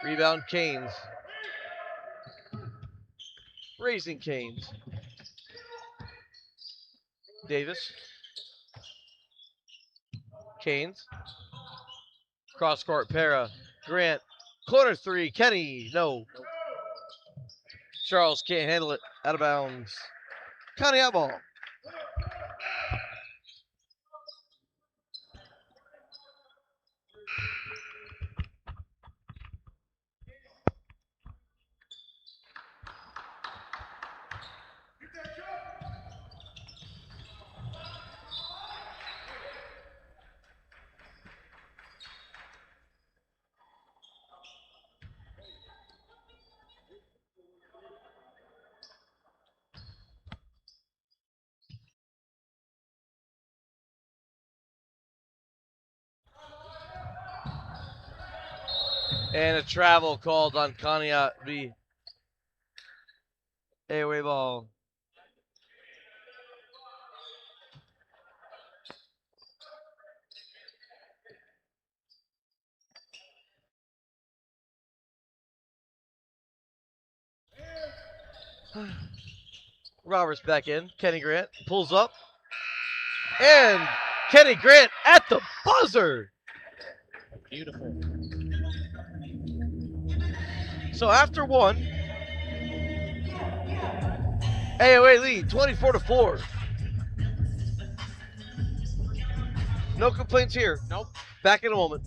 Rebound Keynes. Raising Keynes. Davis. Keynes. Cross court, Para. Grant. Corner 3, Kenny. No. Charles can't handle it. Out of bounds. Conneaut ball. And a travel called on Conneaut v. AOA ball. Roberts back in. Kenny Grant pulls up. And Kenny Grant at the buzzer. Beautiful. So after one, AOA lead 24-4. No complaints here. Nope. Back in a moment.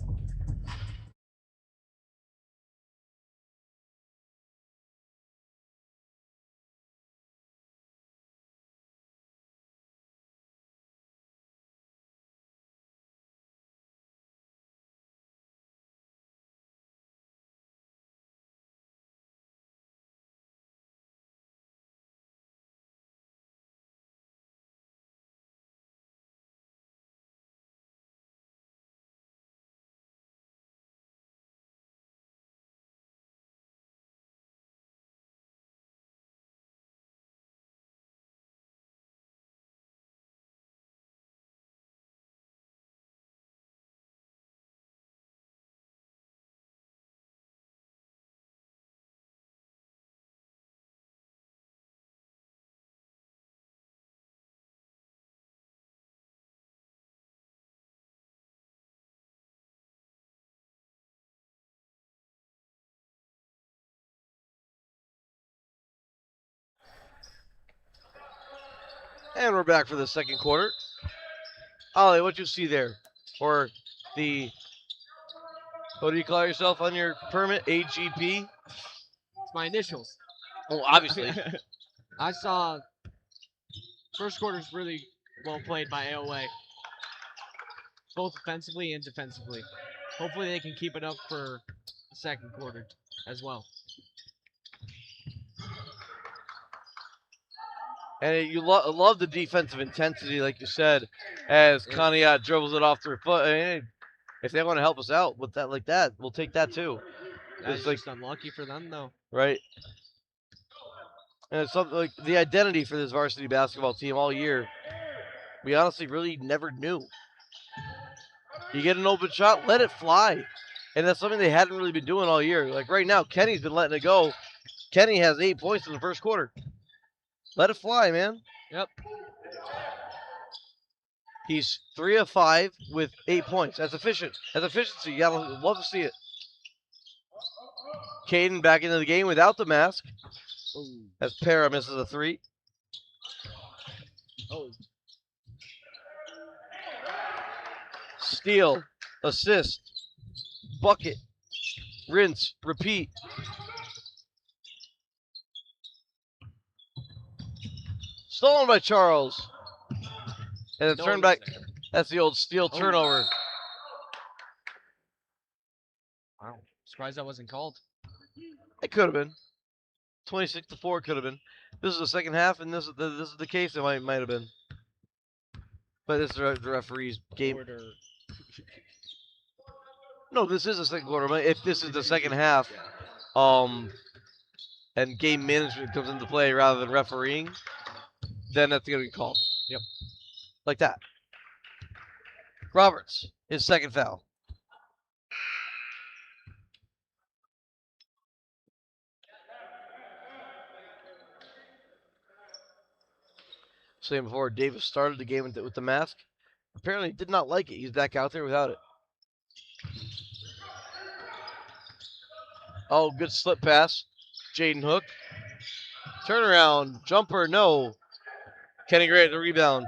And we're back for the second quarter. Ollie, what you see there? Or the, what do you call yourself on your permit? AGP? It's my initials. Oh, obviously. I saw first quarter's really well played by AOA, both offensively and defensively. Hopefully they can keep it up for the second quarter as well. And you love the defensive intensity, like you said, as Conneaut dribbles it off their foot. I mean, if they want to help us out with that like that, we'll take that too. That's just unlucky for them, though. Right. And it's something like the identity for this varsity basketball team all year, we honestly really never knew. You get an open shot, let it fly. And that's something they hadn't really been doing all year. Like right now, Kenny's been letting it go. Kenny has 8 points in the first quarter. Let it fly, man. Yep. He's 3 of 5 with 8 points. That's efficient. That's efficiency. You gotta love to see it. Caden back into the game without the mask. Ooh. As Para misses a 3. Oh. Steal, assist, bucket, rinse, repeat. Stolen by Charles. And a turn back. That's the old steal turnover. Wow. Surprised that wasn't called. It could have been. 26-4 could have been. This is the second half, and this is the case. It might have been. But this is the referee's game. No, this is the second quarter. But if this is the second half, and game management comes into play rather than refereeing, then that's going to be called. Yep. Like that. Roberts, his second foul. Saying before, Davis started the game with the mask. Apparently did not like it. He's back out there without it. Oh, good slip pass. Jaden Hook. Turnaround. Jumper, no. Kenny Grant, the rebound.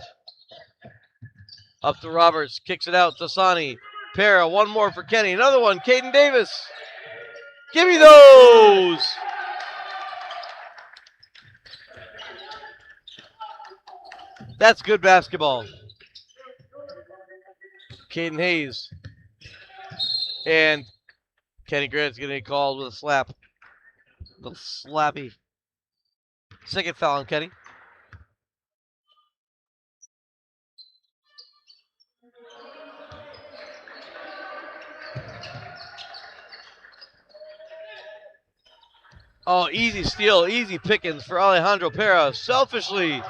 Up to Roberts. Kicks it out to Sani. Para, one more for Kenny. Another one. Caden Davis. Give me those. That's good basketball. Caden Hayes. And Kenny Grant's going to get called with a slap. A little slappy. Second foul on Kenny. Oh, easy steal, easy pickings for Alejandro Para. Selfishly.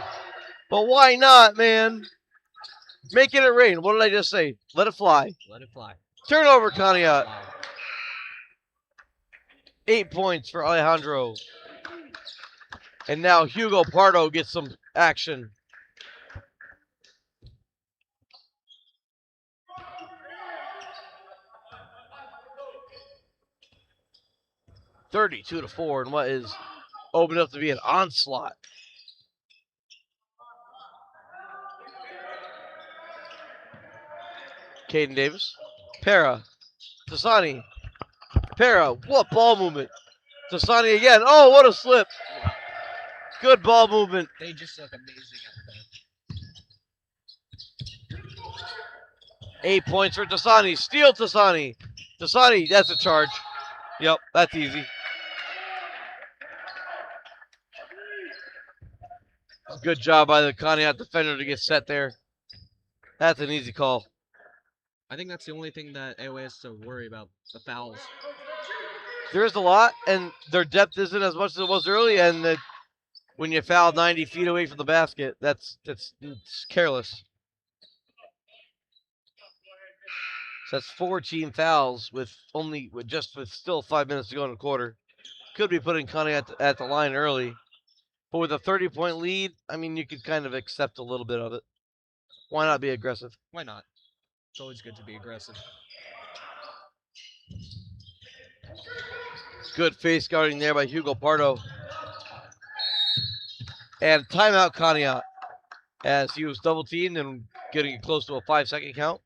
But why not, man? Making it rain. What did I just say? Let it fly. Let it fly. Turnover, Conneaut. 8 points for Alejandro. And now Hugo Pardo gets some action. (32-4) and what is opened up to be an onslaught. Caden Davis. Para. Tasani. Para. What ball movement. Tasani again. Oh, what a slip. Good ball movement. They just look amazing out there. 8 points for Tasani. Steal Tasani. Tasani, that's a charge. Yep, that's easy. Good job by the Conneaut defender to get set there. That's an easy call. I think that's the only thing that AOA has to worry about, the fouls. There is a lot, and their depth isn't as much as it was early, and when you foul 90 feet away from the basket, it's careless. So that's 4 team fouls with still 5 minutes to go in the quarter. Could be putting Conneaut at the line early. But with a 30-point lead, I mean, you could kind of accept a little bit of it. Why not be aggressive? Why not? It's always good to be aggressive. Good face guarding there by Hugo Pardo. And timeout Conneaut as he was double teamed and getting close to a 5-second count.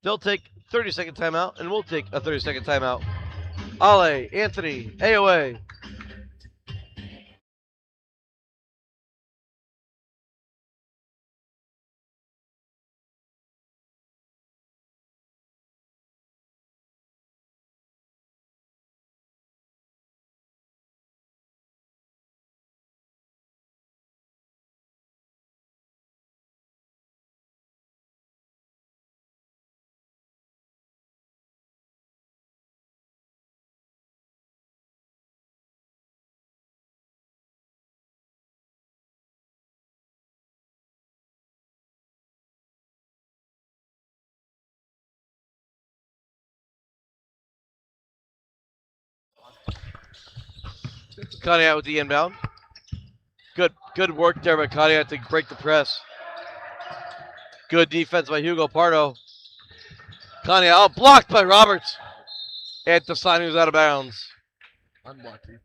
They'll take 30-second timeout, and we'll take a 30-second timeout. Ale, Anthony, AOA. Conneaut with the inbound. Good work there by Conneaut to break the press. Good defense by Hugo Pardo. Conneaut blocked by Roberts. And Tasani was out of bounds. Unlucky.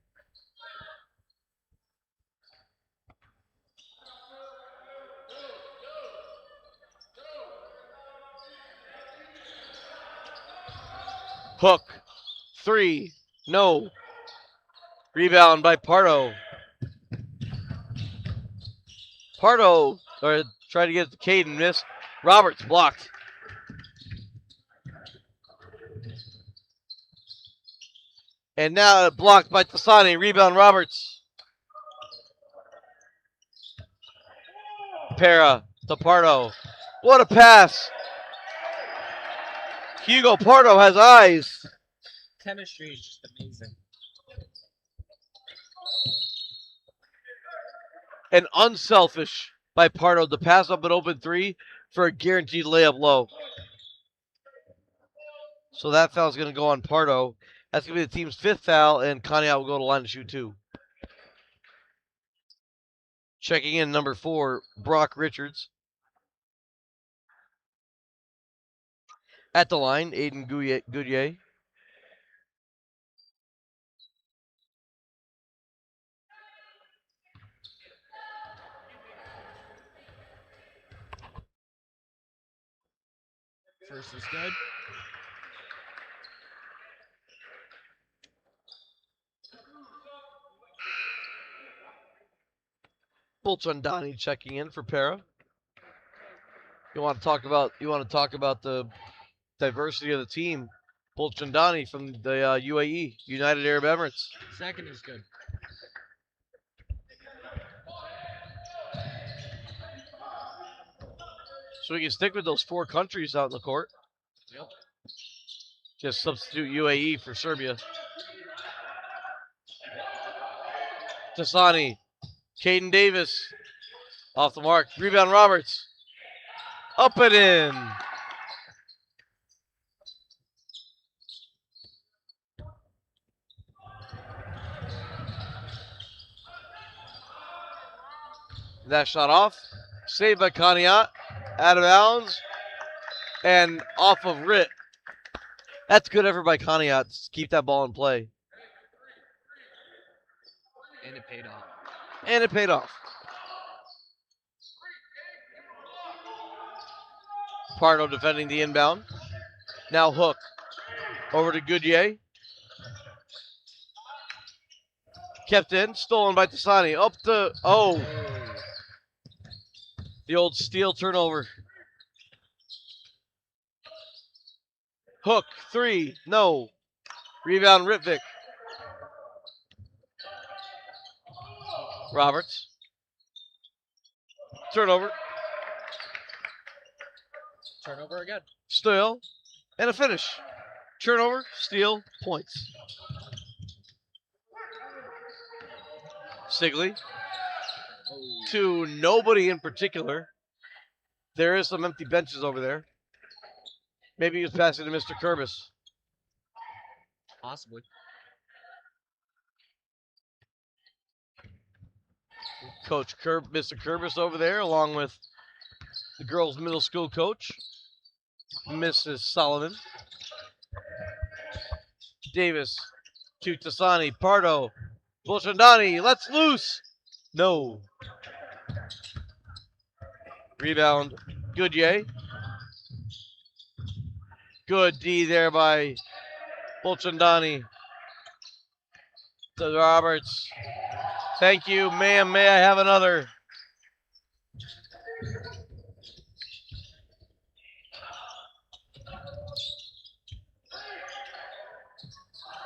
Hook. 3. No. Rebound by Pardo. Pardo tried to get it to Caden, missed. Roberts blocked. And now blocked by Tasani. Rebound Roberts. Para to Pardo. What a pass. Hugo Pardo has eyes. Chemistry is just amazing. And unselfish by Pardo to pass up an open 3 for a guaranteed layup low. So that foul's going to go on Pardo. That's going to be the team's 5th foul, and Conneaut will go to the line to shoot 2. Checking in number 4, Brock Richards. At the line, Aiden Goodyear. First is good. Bolchandani checking in for Para. You want to talk about the diversity of the team. Bolchandani from the UAE, United Arab Emirates. Second is good. So we can stick with those 4 countries out in the court. Yep. Just substitute UAE for Serbia. Tasani. Caden Davis. Off the mark. Rebound Roberts. Up and in. That shot off. Saved by Conneaut. Out of bounds. And off of Rit. That's good effort by Conneaut to keep that ball in play. And it paid off. And it paid off. Pardo defending the inbound. Now Hook. Over to Goodyear. Kept in. Stolen by Tasani. Up to... Oh. The old steal turnover. Hook. 3. No. Rebound Ritvik. Roberts. Turnover. Turnover again. Steal. And a finish. Turnover. Steal. Points. Sigley. To nobody in particular. There is some empty benches over there. Maybe he was passing to Mr. Kurbis. Possibly. Mr. Kurbis over there, along with the girls' middle school coach, Mrs. Solomon. Davis to Tasani. Pardo. Bolshandani. Let's loose. No. Rebound. Goodyear. Good D there by Bolchandani. To Roberts. Thank you, ma'am. May I have another?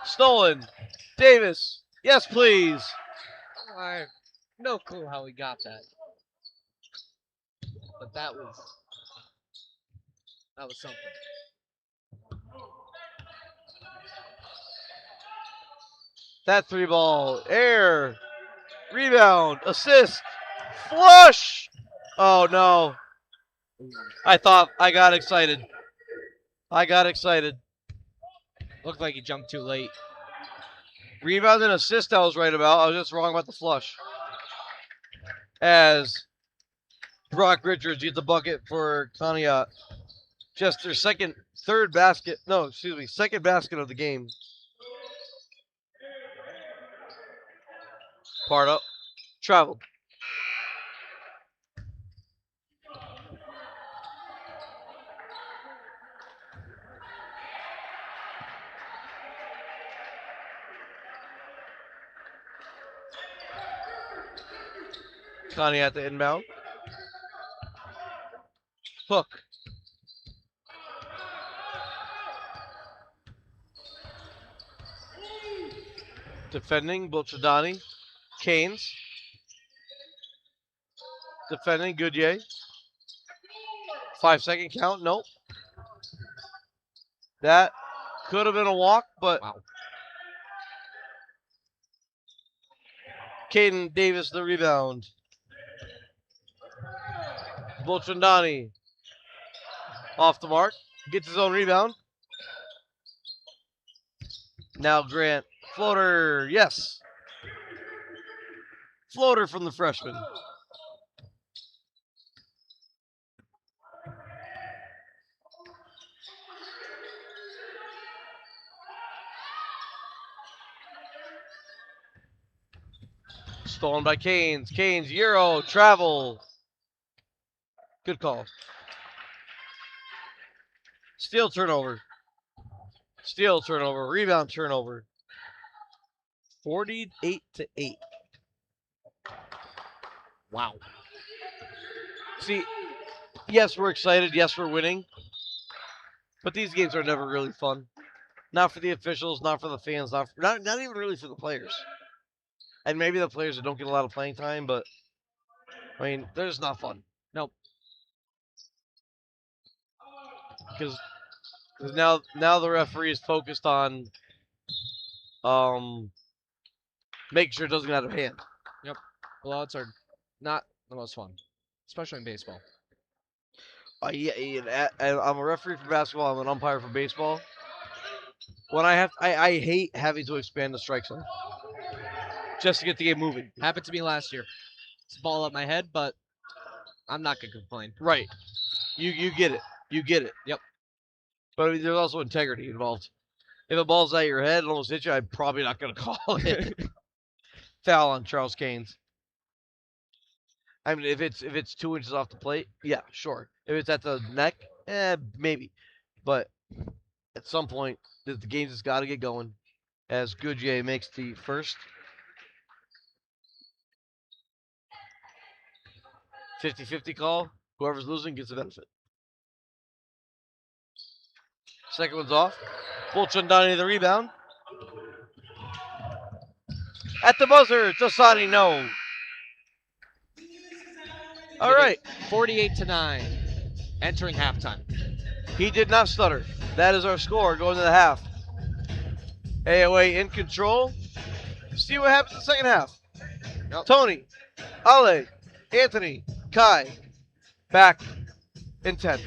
Stolen. Davis. Yes, please. I have no clue how we got that. But that was something. That 3-ball. Air. Rebound. Assist. Flush. Oh, no. I thought I got excited. Looked like he jumped too late. Rebound and assist I was right about. I was just wrong about the flush. As Brock Richards gets the bucket for Conneaut. Just their second basket of the game. Pardo. Traveled. Connie at the inbound. Hook. Defending Bolchadani. Canes. Defending Goodyear. 5-second count. Nope. That could have been a walk, but wow. Caden Davis the rebound. Bolchandani off the mark. Gets his own rebound. Now Grant. Floater. Yes. Floater from the freshman. Stolen by Canes. Canes, Euro, travel. Good call. Steal turnover. Steal turnover. Rebound turnover. 48-8. Wow. See, yes, we're excited. Yes, we're winning. But these games are never really fun. Not for the officials, not for the fans, not even really for the players. And maybe the players that don't get a lot of playing time, but I mean, they're just not fun. Nope. Because now the referee is focused on making sure it doesn't get out of hand. Yep. Blowouts are not the most fun, especially in baseball. Yeah, I'm a referee for basketball. I'm an umpire for baseball. When I hate having to expand the strike zone just to get the game moving. Happened to me last year. It's a ball up my head, but I'm not gonna complain. Right. You get it. You get it. Yep. But I mean, there's also integrity involved. If a ball's at your head and almost hit you, I'm probably not going to call it. Foul on Charles Canes. I mean, if it's 2 inches off the plate, yeah, sure. If it's at the neck, maybe. But at some point, the game's just got to get going. As Goodyear makes the first 50-50 call. Whoever's losing gets a benefit. Second one's off. Bull Chundani the rebound. At the buzzer, Tosani, no. All right. 48-9. Entering halftime. He did not stutter. That is our score going to the half. AOA in control. See what happens in the second half. Yep. Tony, Ale, Anthony, Kai, back in 10.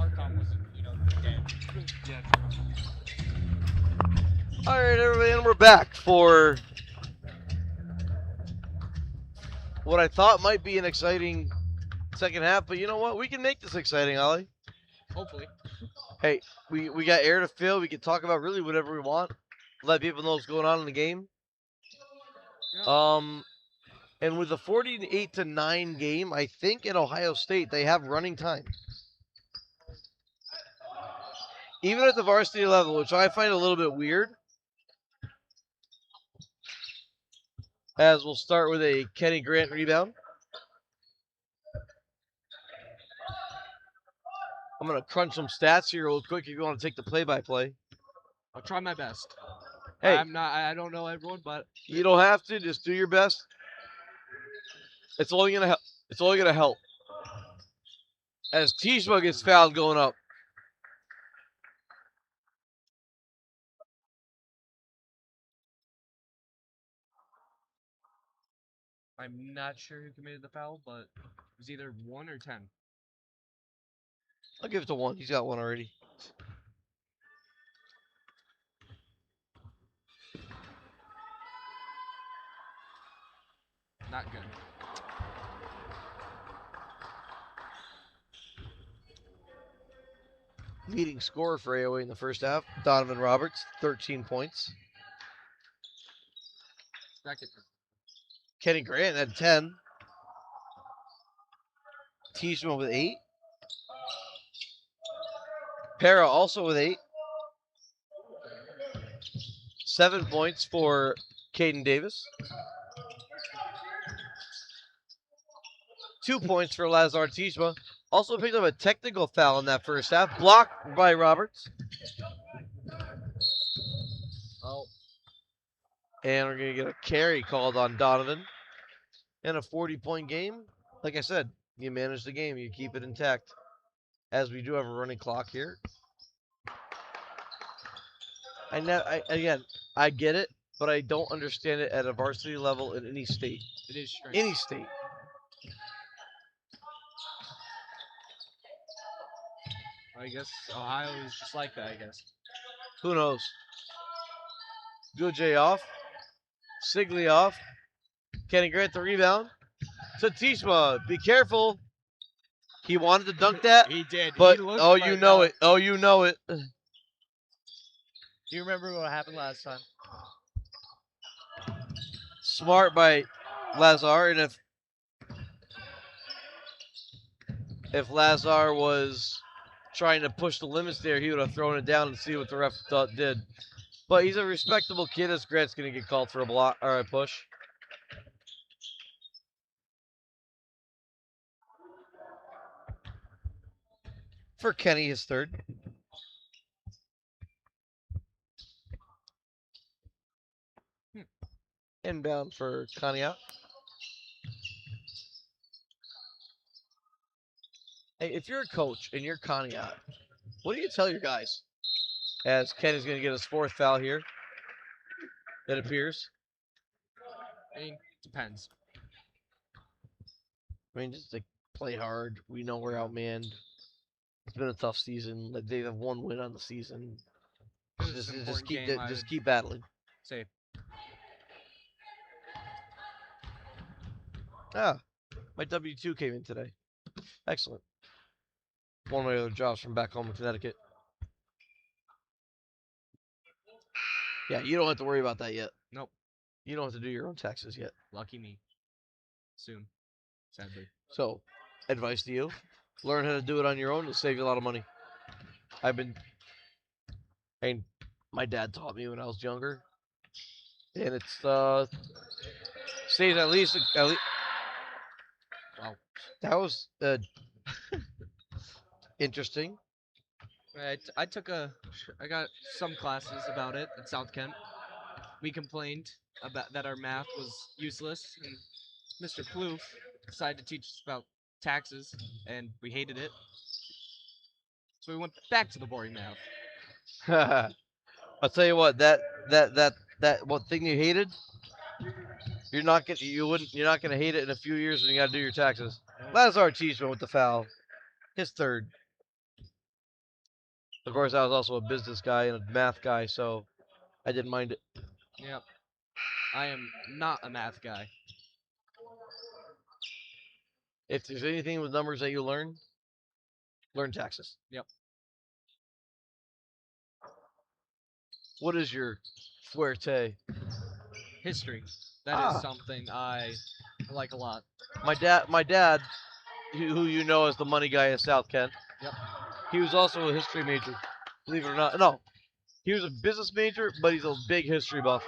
Starcom wasn't, dead. Yeah. All right, everybody, and we're back for what I thought might be an exciting second half, but you know what? We can make this exciting, Ollie. Hopefully. Hey, we got air to fill. We can talk about really whatever we want. Let people know what's going on in the game. Yeah. And with a 48-9 game, I think in Ohio State they have running time. Even at the varsity level, which I find a little bit weird. As we'll start with a Kenny Grant rebound. I'm going to crunch some stats here real quick if you want to take the play-by-play. I'll try my best. Hey, I don't know everyone, but you don't have to. Just do your best. It's only gonna help. It's only gonna help. As Tishma gets fouled going up. I'm not sure who committed the foul, but it was either 1 or 10. I'll give it to 1. He's got 1 already. Not good. Leading scorer for AOA in the first half, Donovan Roberts, 13 points. Second. Kenny Grant had 10. Tishma with 8. Para also with 8. 7 points for Caden Davis. 2 points for Lazar Tishma. Also picked up a technical foul in that first half, blocked by Roberts. Oh. And we're going to get a carry called on Donovan. And a 40-point game. Like I said, you manage the game, you keep it intact. As we do have a running clock here. Again, I get it, but I don't understand it at a varsity level in any state. It is strange. Any state. I guess Ohio is just like that, I guess. Who knows? Gujay off. Sigley off. Kenny Grant the rebound. To Tishma. Be careful. He wanted to dunk that. He did. But, he looked oh, like you know it. Oh, you know it. Do you remember what happened last time? Smart by Lazar. And if Lazar was trying to push the limits there, he would have thrown it down and see what the ref did. But he's a respectable kid, as Grant's going to get called for a block or a push. For Kenny, his third. Inbound for Conneaut. Hey, if you're a coach and you're Conneaut, what do you tell your guys? As Kenny's going to get his 4th foul here. It appears. I mean, depends. I mean, just to play hard. We know we're outmanned. It's been a tough season. Like, they have 1 win on the season. Just keep battling. Say. Ah, my W-2 came in today. Excellent. One of my other jobs from back home in Connecticut. Yeah, you don't have to worry about that yet. Nope. You don't have to do your own taxes yet. Lucky me. Soon. Sadly. So, advice to you. Learn how to do it on your own. It'll save you a lot of money. My dad taught me when I was younger. And it's, saves at least. Wow. That was, interesting. I got some classes about it at South Kent. We complained about that our math was useless, and Mr. Plouffe decided to teach us about taxes, and we hated it. So we went back to the boring math. I'll tell you what, that what thing you hated, you're not gonna hate it in a few years when you gotta do your taxes. Lazar Cheeseman with the foul. His 3rd. Of course, I was also a business guy and a math guy, so I didn't mind it. Yep. I am not a math guy. If there's anything with numbers that you learn taxes. Yep. What is your fuerte? History. That is something I like a lot. My dad, who you know as the money guy at South Kent. Yep. He was also a history major. Believe it or not. No. He was a business major, but he's a big history buff.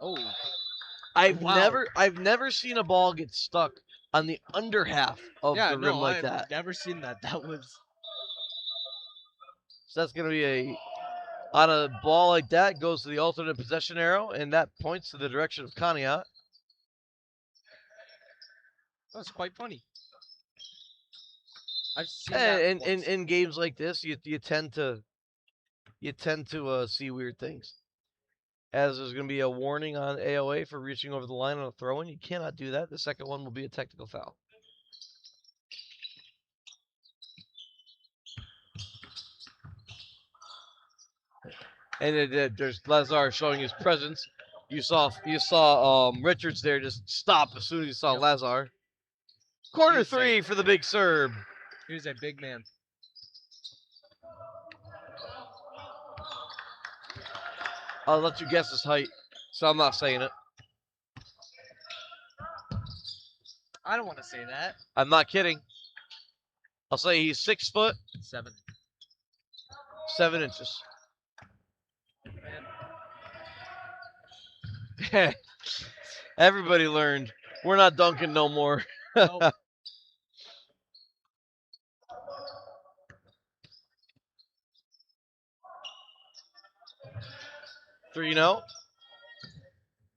Oh. I've never seen a ball get stuck on the under half of the rim like that. I've never seen that. That was. So that's gonna be on a ball like that, goes to the alternate possession arrow, and that points to the direction of Conneaut. That's quite funny. I've seen that in games like this, you tend to see weird things. As there's going to be a warning on AOA for reaching over the line on a throw-in. You cannot do that. The second one will be a technical foul. And there's Lazar showing his presence. You saw Richards there just stop as soon as you saw Lazar. Corner three for the big Serb. He was a big man. I'll let you guess his height, so I'm not saying it. I don't want to say that. I'm not kidding. I'll say he's 6 foot. 7 inches. Everybody learned. We're not dunking no more. Nope. 3-0.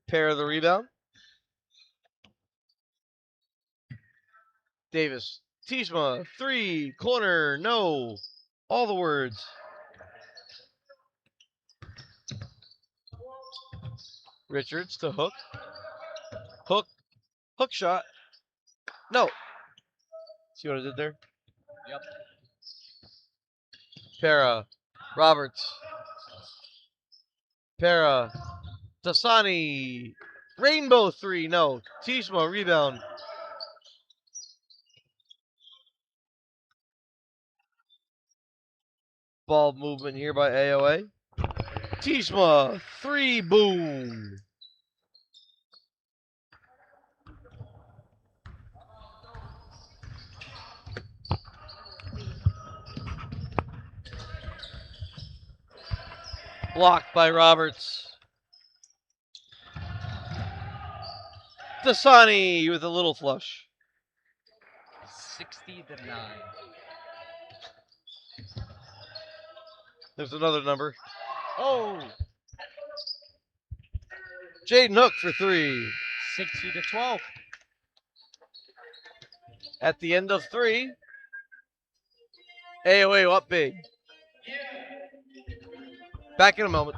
Pair of the rebound. Davis. Tishma. 3. Corner. No. All the words. Richards to Hook. Hook shot. No. See what I did there? Yep. Para. Roberts. Para. Dasani. Rainbow 3. No. Tishma. Rebound. Ball movement here by AOA. Tishma. 3. Boom. Blocked by Roberts. Dasani with a little flush. 60-9. There's another number. Oh. Jaden Hook for 3. 60-12. At the end of 3. AOA up big. Back in a moment.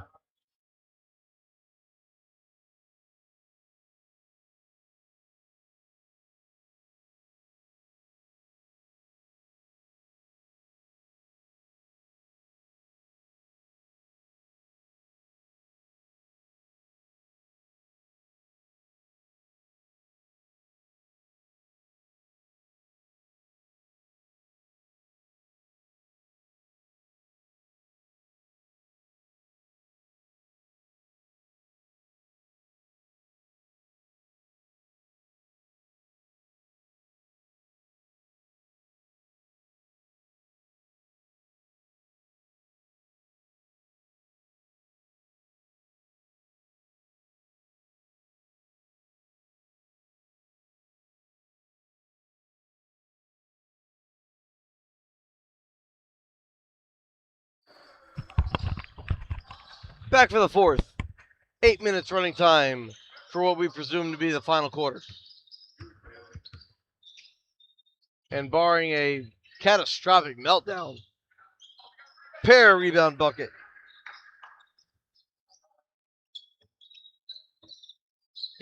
Back for the fourth. 8 minutes running time for what we presume to be the final quarter. And barring a catastrophic meltdown, pair rebound bucket.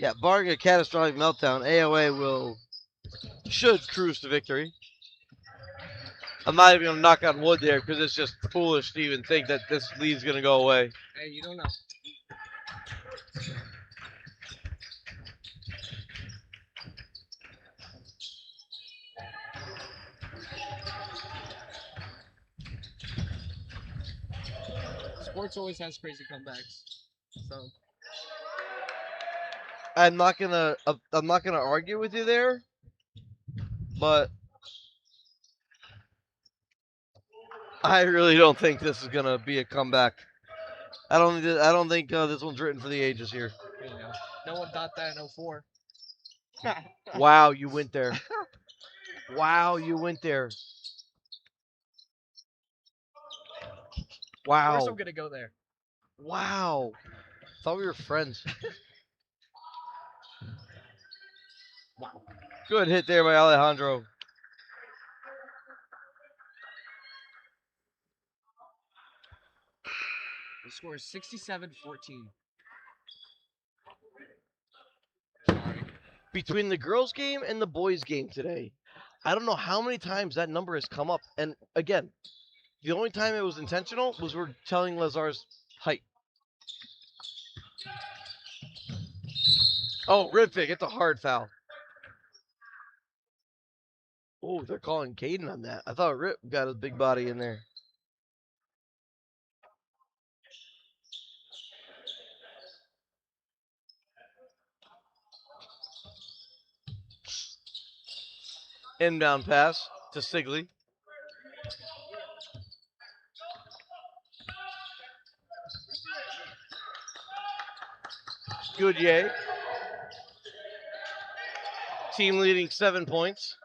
Yeah, barring a catastrophic meltdown, AOA should cruise to victory. I'm not even going to knock on wood there because it's just foolish to even think that this lead's going to go away. Hey, you don't know. Sports always has crazy comebacks. So I'm not gonna argue with you there, but I really don't think this is gonna be a comeback. I don't think this one's written for the ages here. There you go. No one thought that in 04. Wow, you went there. Wow, you went there. Of course Wow. I'm gonna go there. Wow. Thought we were friends. Wow. Good hit there by Alejandro. The score is 67-14. Between the girls' game and the boys' game today, I don't know how many times that number has come up. And again, the only time it was intentional was we're telling Lazar's height. Oh, Rivik, it's a hard foul. Oh, they're calling Caden on that. I thought Rip got his big body in there. Inbound pass to Sigley. Goodyear. Team leading 7 points.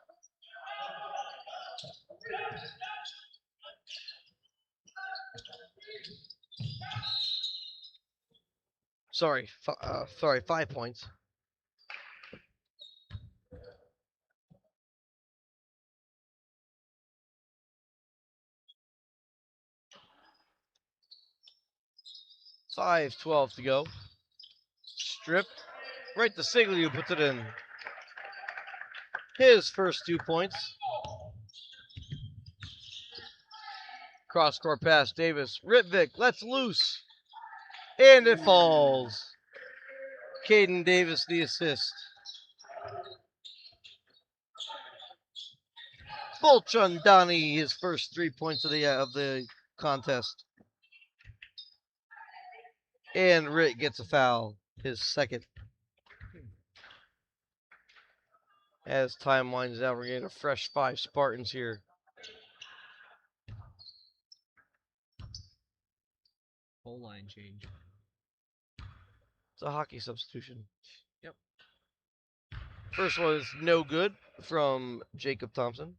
Sorry, 5 points. $5:12 to go. Strip. Right to Sigley, who puts it in. His first 2 points. Cross-court pass, Davis. Ritvik lets loose. And it falls. Caden Davis the assist. Bolchandani, his first 3 points of the contest. And Ritt gets a foul, his second. As time winds down, we're getting a fresh 5 Spartans here. Whole line change. It's a hockey substitution. Yep. First one is no good from Jacob Thompson.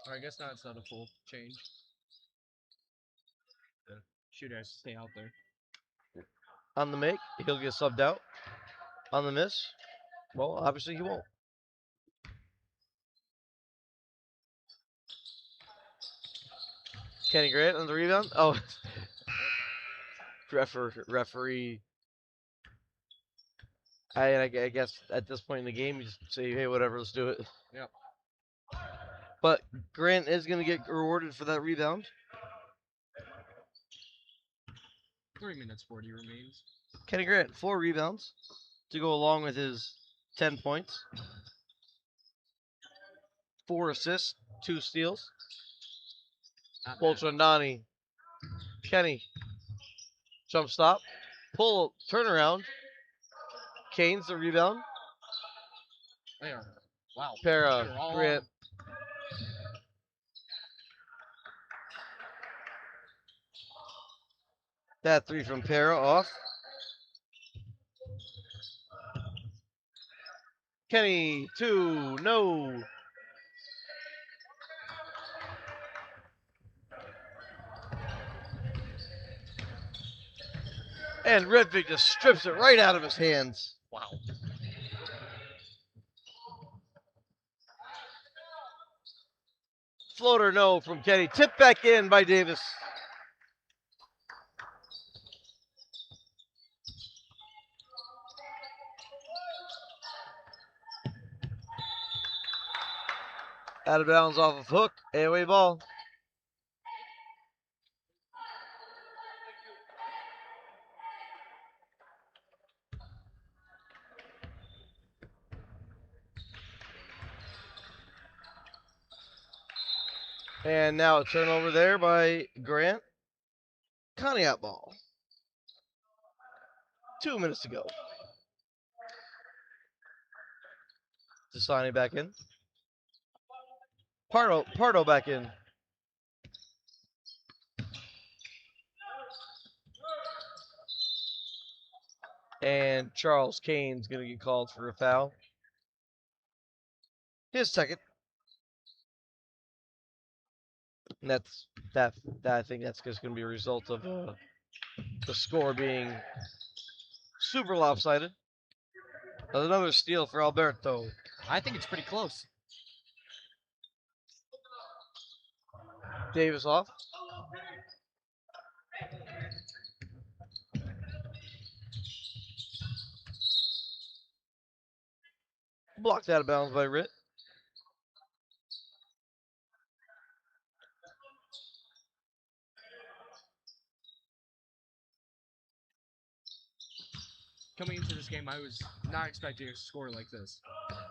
Or I guess not, it's not a full change. The shooter has to stay out there. On the make, he'll get subbed out. On the miss, well, obviously he won't. Kenny Grant on the rebound. Oh, referee. I guess at this point in the game, you just say, hey, whatever, let's do it. Yep. But Grant is going to get rewarded for that rebound. 3 minutes 40 remains. Kenny Grant, 4 rebounds to go along with his 10 points. 4 assists, 2 steals. Bolchandani. Kenny. Jump stop. Pull, turnaround. Kane's the rebound. There. Wow. Para, Grant. That 3 from Para off. Kenny, 2, no. And Redvik just strips it right out of his hands. Wow. Floater, no, from Kenny. Tipped back in by Davis. Out of bounds off of hook. AOA ball. And now a turnover there by Grant. Conneaut ball. 2 minutes to go. Dasani back in. Pardo back in. And Charles Kane's going to get called for a foul. His second. And I think that's just going to be a result of the score being super lopsided. Another steal for Alberto. I think it's pretty close. Davis off. Blocked out of bounds by Ritt. Coming into this game, I was not expecting a score like this.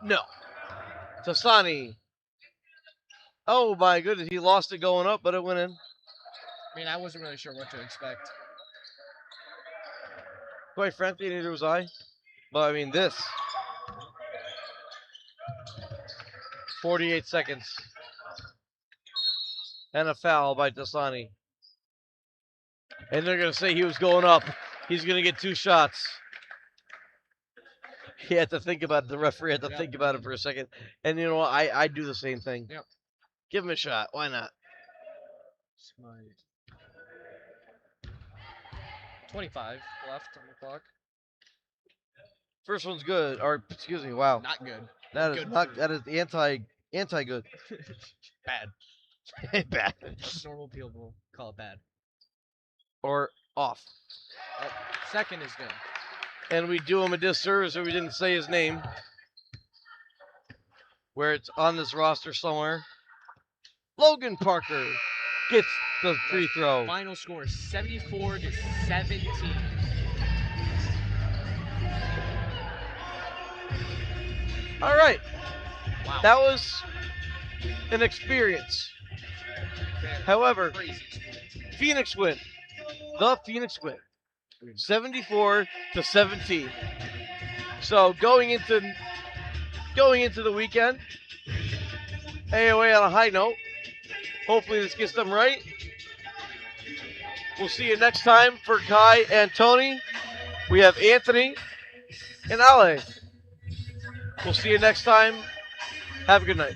No. Tasani. Oh my goodness, he lost it going up, but it went in. I mean, I wasn't really sure what to expect. Quite frankly, neither was I. But I mean, this. 48 seconds. And a foul by Tasani. And they're going to say he was going up. He's going to get 2 shots. He had to think about it. The referee had to think about it for a second. And you know what? I do the same thing. Yep. Give him a shot. Why not? 25 left on the clock. First one's good. Or, excuse me, wow. Not good. That is good not. That is anti-good. Bad. Bad. Normal people will call it bad. Or off. Second is good. And we do him a disservice if we didn't say his name. Where it's on this roster somewhere. Logan Parker gets the free throw. Final score 74-17. All right. Wow. That was an experience. However, Phoenix win. The Phoenix win. 74-17. So going into the weekend, AOA on a high note. Hopefully this gets them right. We'll see you next time. For Kai and Tony, we have Anthony and Ale. We'll see you next time. Have a good night.